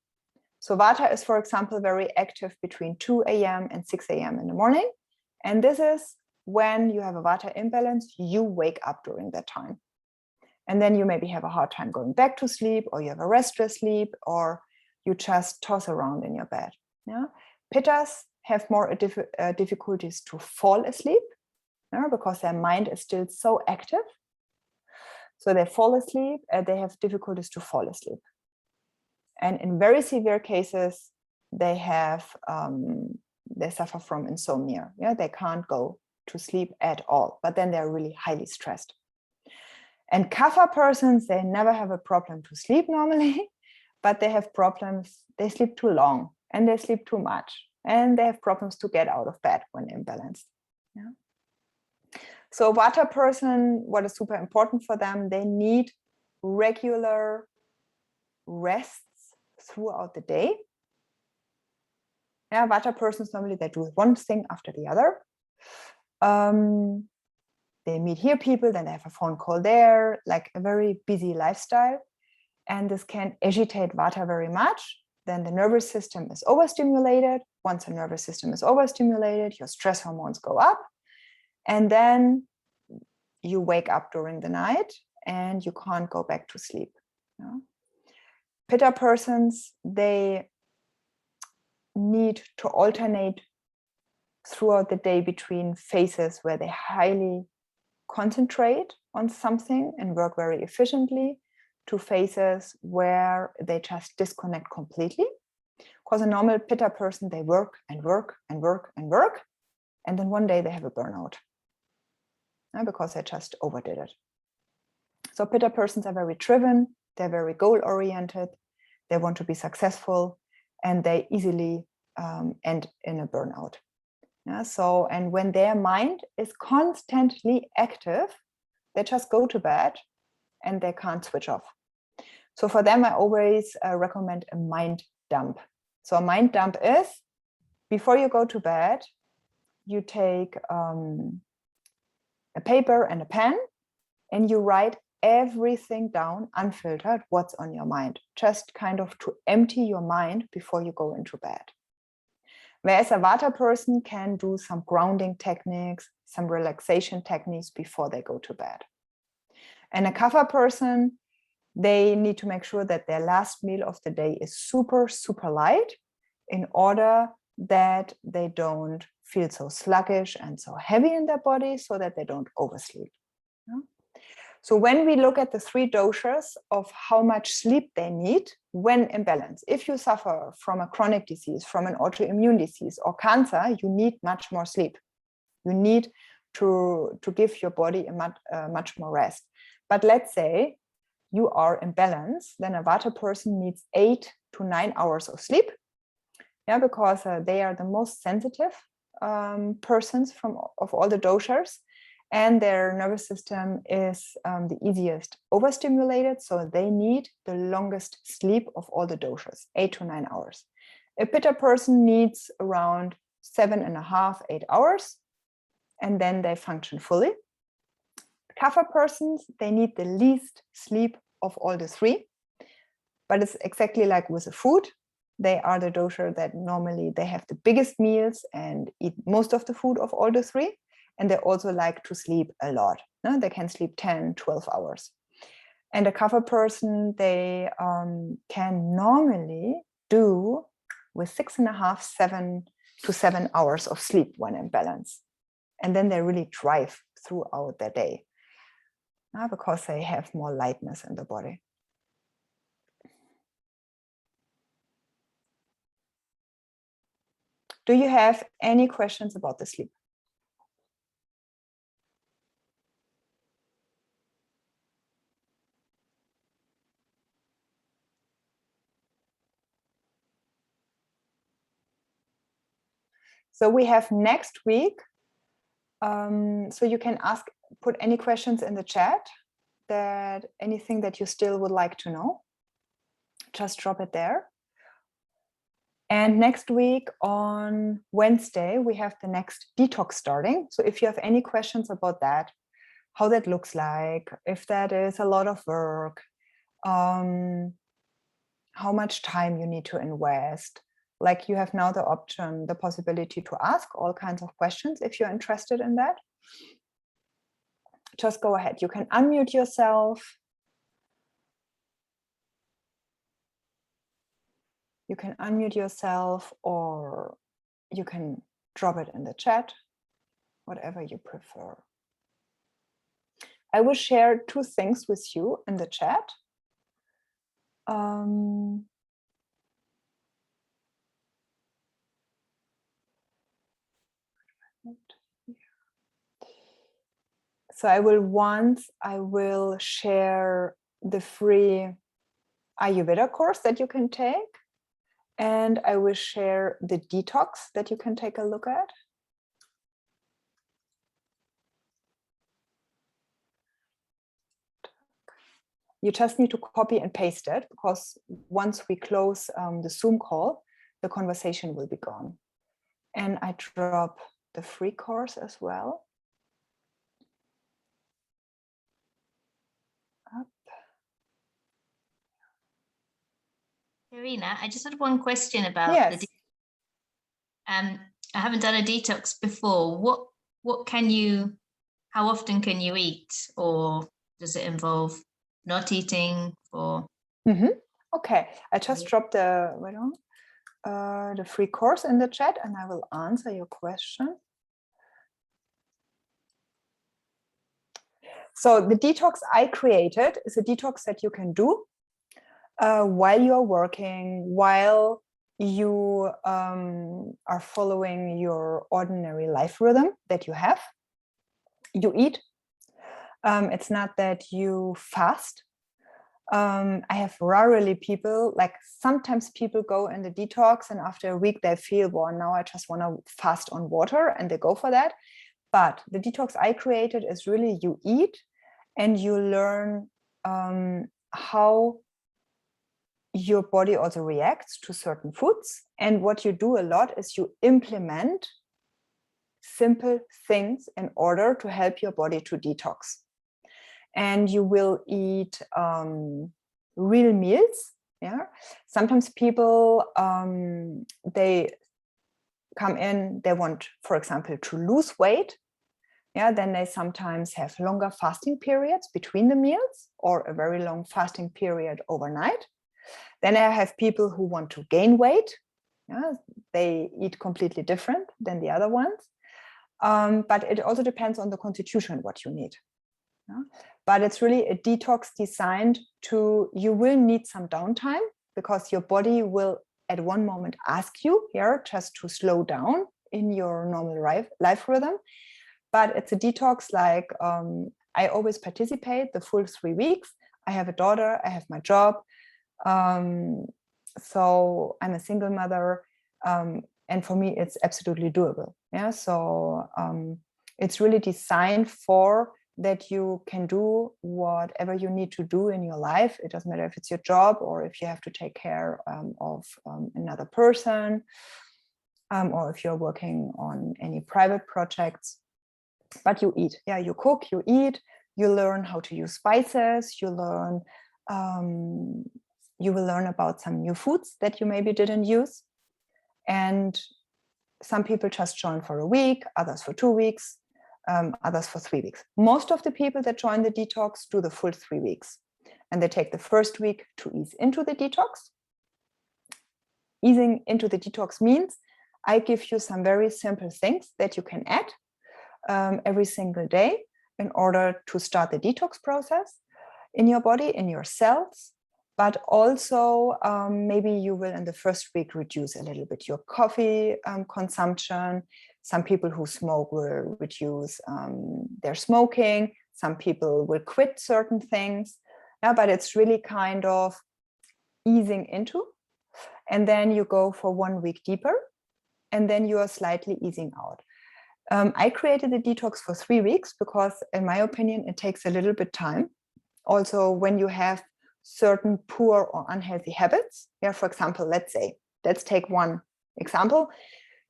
So Vata is, for example, very active between 2 a.m. and 6 a.m. in the morning. And this is when you have a Vata imbalance, you wake up during that time. And then you maybe have a hard time going back to sleep, or you have a restless sleep, or you just toss around in your bed. Yeah? Pittas have more difficulties to fall asleep, because their mind is still so active. So they fall asleep, they have difficulties to fall asleep. And in very severe cases, they suffer from insomnia. Yeah, they can't go to sleep at all, but then they're really highly stressed. And Kapha persons, they never have a problem to sleep normally, but they have problems. They sleep too long and they sleep too much, and they have problems to get out of bed when imbalanced. Yeah. So Vata person, what is super important for them, they need regular rests throughout the day. Yeah, Vata persons normally they do one thing after the other. They meet here people, then they have a phone call there, like a very busy lifestyle. And this can agitate Vata very much. Then the nervous system is overstimulated. Once the nervous system is overstimulated, your stress hormones go up. And then you wake up during the night and you can't go back to sleep. Yeah? Pitta persons, they need to alternate throughout the day between phases where they highly concentrate on something and work very efficiently, to phases where they just disconnect completely. Because a normal Pitta person, they work and work and work and work, and then one day they have a burnout, because they just overdid it. So Pitta persons are very driven, they're very goal-oriented, they want to be successful, and they easily end in a burnout. Yeah, so, and when their mind is constantly active, they just go to bed and they can't switch off. So for them, I always recommend a mind dump. So a mind dump is, before you go to bed, you take a paper and a pen and you write everything down, unfiltered, what's on your mind, just kind of to empty your mind before you go into bed. Whereas a Vata person can do some grounding techniques, some relaxation techniques before they go to bed. And a Kapha person, they need to make sure that their last meal of the day is super, super light, in order that they don't feel so sluggish and so heavy in their body, so that they don't oversleep. So when we look at the 3 doshas of how much sleep they need when imbalanced, if you suffer from a chronic disease, from an autoimmune disease or cancer, you need much more sleep. You need to give your body much more rest. But let's say you are imbalanced, then a Vata person needs 8 to 9 hours of sleep. Yeah, because they are the most sensitive persons of all the doshas, and their nervous system is the easiest overstimulated, so they need the longest sleep of all the doshas, 8 to 9 hours. A Pitta person needs around 7.5, 8 hours, and then they function fully. Kapha persons, they need the least sleep of all the 3, but it's exactly like with the food. They are the dosha that normally they have the biggest meals and eat most of the food of all the 3. And they also like to sleep a lot. No? They can sleep 10, 12 hours. And a Kapha person, they can normally do with 6.5, 7 hours of sleep when in balance. And then they really drive throughout their day because they have more lightness in the body. Do you have any questions about the sleep? So we have next week. So you can put any questions in the chat, that anything that you still would like to know, just drop it there. And next week on Wednesday, we have the next detox starting. So if you have any questions about that, how that looks like, if that is a lot of work, how much time you need to invest, like you have now the option, the possibility to ask all kinds of questions if you're interested in that. Just go ahead. You can unmute yourself. You can unmute yourself, or you can drop it in the chat, whatever you prefer. I will share 2 things with you in the chat. So I will share the free Ayurveda course that you can take, and I will share the detox that you can take a look at. You just need to copy and paste it, because once we close the Zoom call, the conversation will be gone. And I drop the free course as well. Irina, I just had one question about yes. I haven't done a detox before. How often can you eat, or does it involve not eating, or? Okay, I just dropped the free course in the chat, and I will answer your question. So the detox I created is a detox that you can do while you're working, while you are following your ordinary life rhythm that you have. You eat. It's not that you fast. I have rarely people, like sometimes people go in the detox and after a week they feel, well, now I just want to fast on water, and they go for that. But the detox I created is really you eat and you learn how your body also reacts to certain foods. And what you do a lot is you implement simple things in order to help your body to detox. And you will eat real meals. Yeah. Sometimes people, they come in, they want, for example, to lose weight. Yeah, then they sometimes have longer fasting periods between the meals, or a very long fasting period overnight. Then I have people who want to gain weight. Yeah, they eat completely different than the other ones. But it also depends on the constitution, what you need. Yeah? But it's really a detox designed to, you will need some downtime because your body will at one moment ask you here just to slow down in your normal life rhythm. But it's a detox like I always participate the full 3 weeks. I have a daughter, I have my job. So I'm a single mother. And for me, it's absolutely doable. Yeah. So it's really designed for that you can do whatever you need to do in your life. It doesn't matter if it's your job or if you have to take care of another person, or if you're working on any private projects. But you eat. Yeah, you cook, you eat, you learn how to use spices, you learn, you will learn about some new foods that you maybe didn't use. And some people just join for a week, others for 2 weeks, others for 3 weeks. Most of the people that join the detox do the full 3 weeks. And they take the first week to ease into the detox. Easing into the detox means I give you some very simple things that you can add every single day in order to start the detox process in your body, in your cells. But also maybe you will in the first week reduce a little bit your coffee consumption. Some people who smoke will reduce their smoking. Some people will quit certain things. Yeah, but it's really kind of easing into. And then you go for 1 week deeper. And then you are slightly easing out. I created the detox for 3 weeks because, in my opinion, it takes a little bit time. Also, when you have certain poor or unhealthy habits, yeah, for example, let's take one example.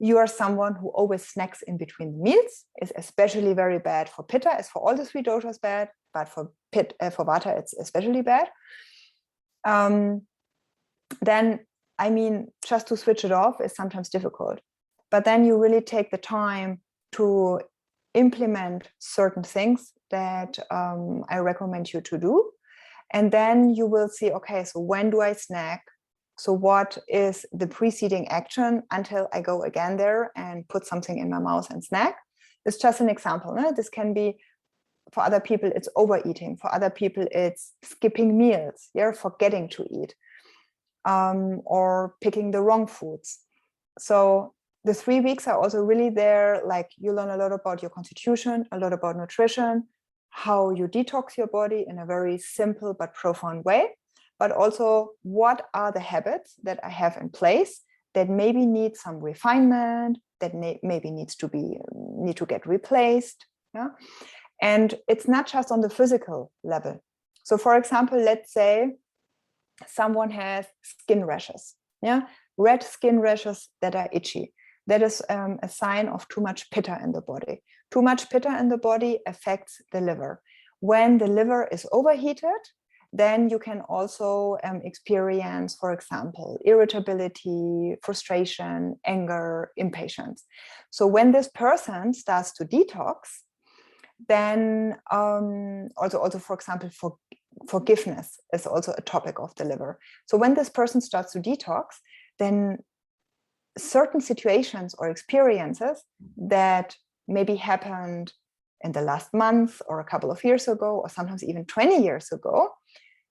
You are someone who always snacks in between meals, is especially very bad for Pitta. It's for all the 3 doshas bad, but for Vata, it's especially bad. Then, I mean, just to switch it off is sometimes difficult. But then you really take the time to implement certain things that I recommend you to do. And then you will see, okay, so when do I snack? So what is the preceding action until I go again there and put something in my mouth and snack? It's just an example. No? This can be, for other people, it's overeating. For other people, it's skipping meals, yeah, forgetting to eat, or picking the wrong foods. So the 3 weeks are also really there, like you learn a lot about your constitution, a lot about nutrition, how you detox your body in a very simple but profound way, but also what are the habits that I have in place that maybe need some refinement, that maybe need to get replaced. Yeah? And it's not just on the physical level. So for example, let's say someone has skin rashes, yeah, red skin rashes that are itchy. That is a sign of too much Pitta in the body. Too much Pitta in the body affects the liver. When the liver is overheated, then you can also experience, for example, irritability, frustration, anger, impatience. So when this person starts to detox, then also, for example, forgiveness is also a topic of the liver. So when this person starts to detox, then certain situations or experiences that maybe happened in the last month or a couple of years ago, or sometimes even 20 years ago,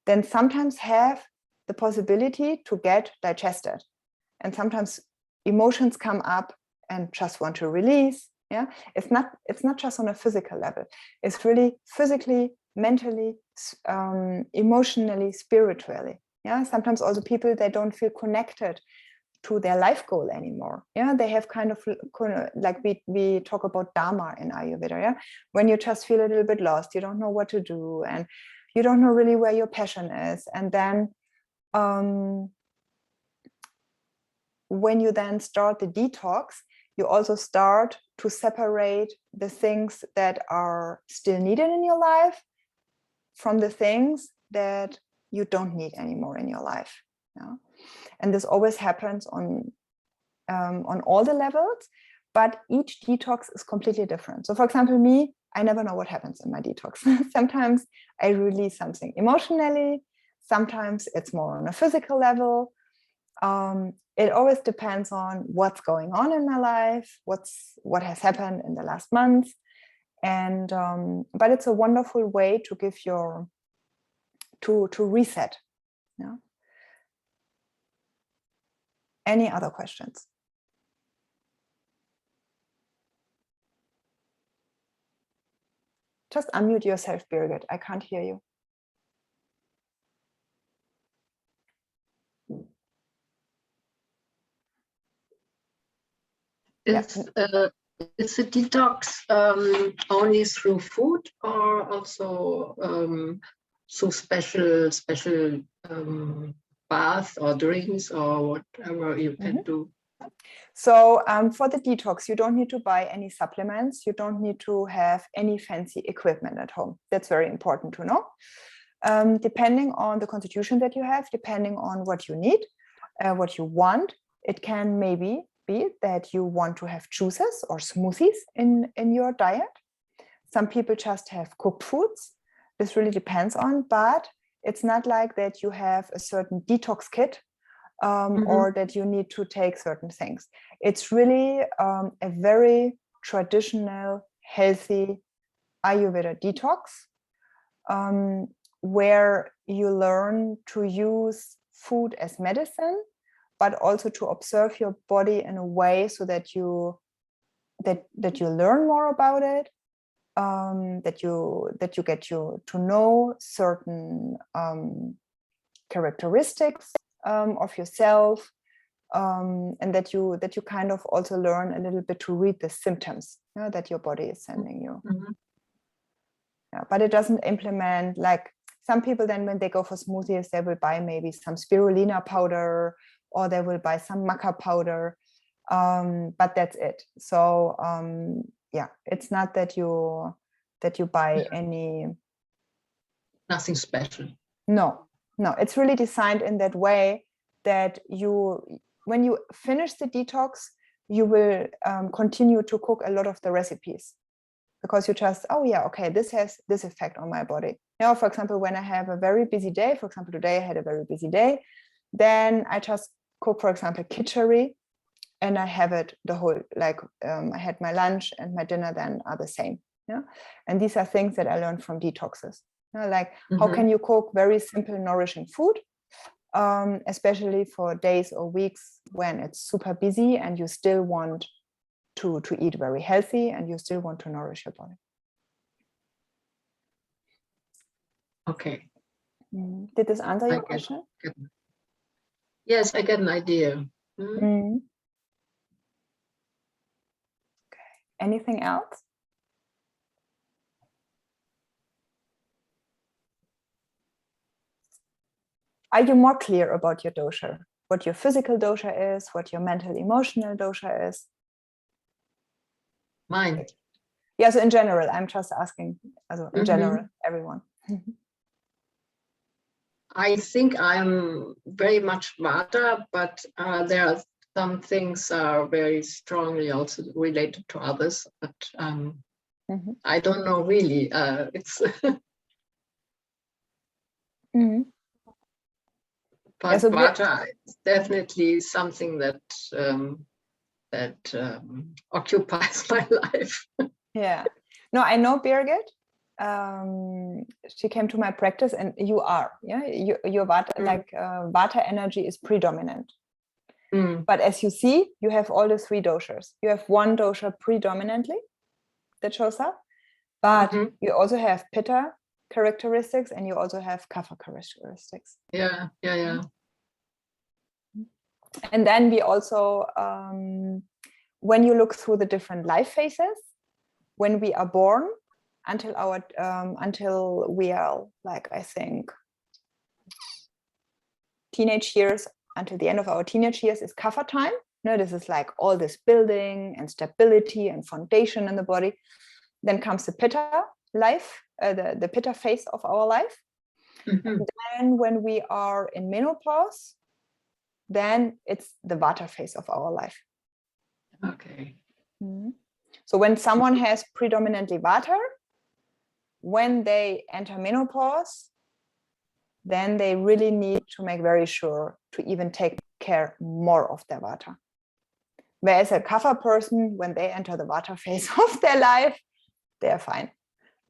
then sometimes have the possibility to get digested. And sometimes emotions come up and just want to release. Yeah, it's not just on a physical level. It's really physically, mentally, emotionally, spiritually. Yeah, sometimes also people, they don't feel connected to their life goal anymore. Yeah, they have kind of like we talk about dharma in Ayurveda. Yeah, when you just feel a little bit lost, you don't know what to do, and you don't know really where your passion is. And then when you then start the detox, you also start to separate the things that are still needed in your life from the things that you don't need anymore in your life. Yeah? And this always happens on all the levels, but each detox is completely different. So for example, me, I never know what happens in my detox. Sometimes I release something emotionally, sometimes it's more on a physical level. It always depends on what's going on in my life, what has happened in the last month. And but it's a wonderful way to give your to reset. Yeah. Any other questions? Just unmute yourself, Birgit. I can't hear you. Is the detox only through food, or also through special baths or drinks or whatever you can do? So for the detox, you don't need to buy any supplements. You don't need to have any fancy equipment at home. That's very important to know. Depending on the constitution that you have, depending on what you need, what you want, it can maybe be that you want to have juices or smoothies in your diet. Some people just have cooked foods. This really depends on, but it's not like that you have a certain detox kit or that you need to take certain things. It's really a very traditional, healthy Ayurveda detox where you learn to use food as medicine, but also to observe your body in a way so that you learn more about it, that you get to know certain characteristics of yourself, and that you kind of also learn a little bit to read the symptoms, you know, that your body is sending you. Yeah, but it doesn't implement, like some people then when they go for smoothies, they will buy maybe some spirulina powder, or they will buy some maca powder, but that's it. So yeah, it's not that you buy any, nothing special. No, it's really designed in that way that when you finish the detox, you will continue to cook a lot of the recipes, because you just, oh yeah, okay, this has this effect on my body. Now, for example, when I have a very busy day, for example, today I had a very busy day, then I just cook, for example, khichdi, and I have it the whole, like I had my lunch and my dinner then are the same. Yeah, and these are things that I learned from detoxes. You know, like how can you cook very simple, nourishing food, especially for days or weeks when it's super busy and you still want to eat very healthy and you still want to nourish your body. Okay. Did this answer your question? Yes, I get an idea. Okay. Anything else? Are you more clear about your dosha? What your physical dosha is, what your mental, emotional dosha is? Mine. Yeah, so in general, I'm just asking, also in general, everyone. I think I'm very much Vata, but there are some things are very strongly also related to others, but I don't know really. It's but yeah, so Vata is definitely something that occupies my life. Yeah, no, I know Birgit. She came to my practice, and you are, yeah, your Vata, like Vata energy is predominant. But as you see, you have all the three doshas. You have one dosha predominantly that shows up, but you also have Pitta characteristics, and you also have Kapha characteristics. Yeah. And then we also, when you look through the different life phases, when we are born until we are, like, I think teenage years, until the end of our teenage years is Kapha time. No, this is like all this building and stability and foundation in the body. Then comes the Pitta life, the Pitta phase of our life. And then when we are in menopause, then it's the Vata phase of our life. Okay. So when someone has predominantly Vata, when they enter menopause, then they really need to make very sure to even take care more of their Vata. Whereas a Kapha person, when they enter the Vata phase of their life, they're fine.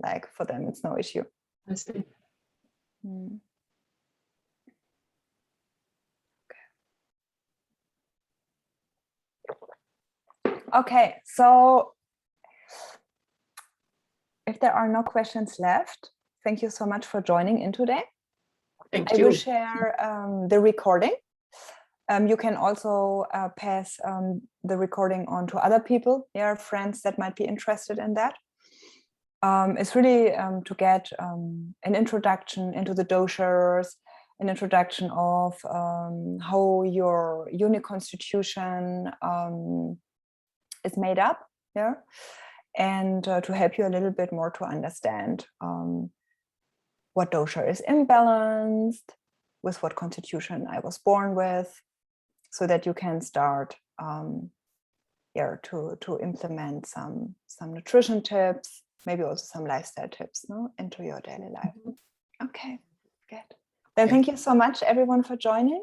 Like for them, it's no issue. I see. Mm. Okay, so if there are no questions left, thank you so much for joining in today. Thank I you. will share the recording. You can also pass the recording on to other people, your friends that might be interested in that. It's really to get an introduction into the doshas, an introduction of how your unique constitution is made up, yeah, and to help you a little bit more to understand what dosha is imbalanced, with what constitution I was born with, so that you can start to implement some nutrition tips, maybe also some lifestyle tips, no, into your daily life. Okay, good. Then thank you so much, everyone, for joining.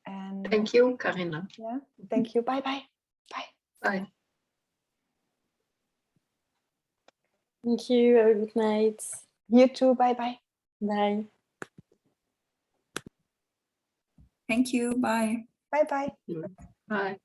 And Thank you, Karina. yeah, thank you. Bye bye. Bye. Bye. Thank you. Have a good night. You too. Bye bye. Bye. Thank you. Bye. Bye bye. Bye.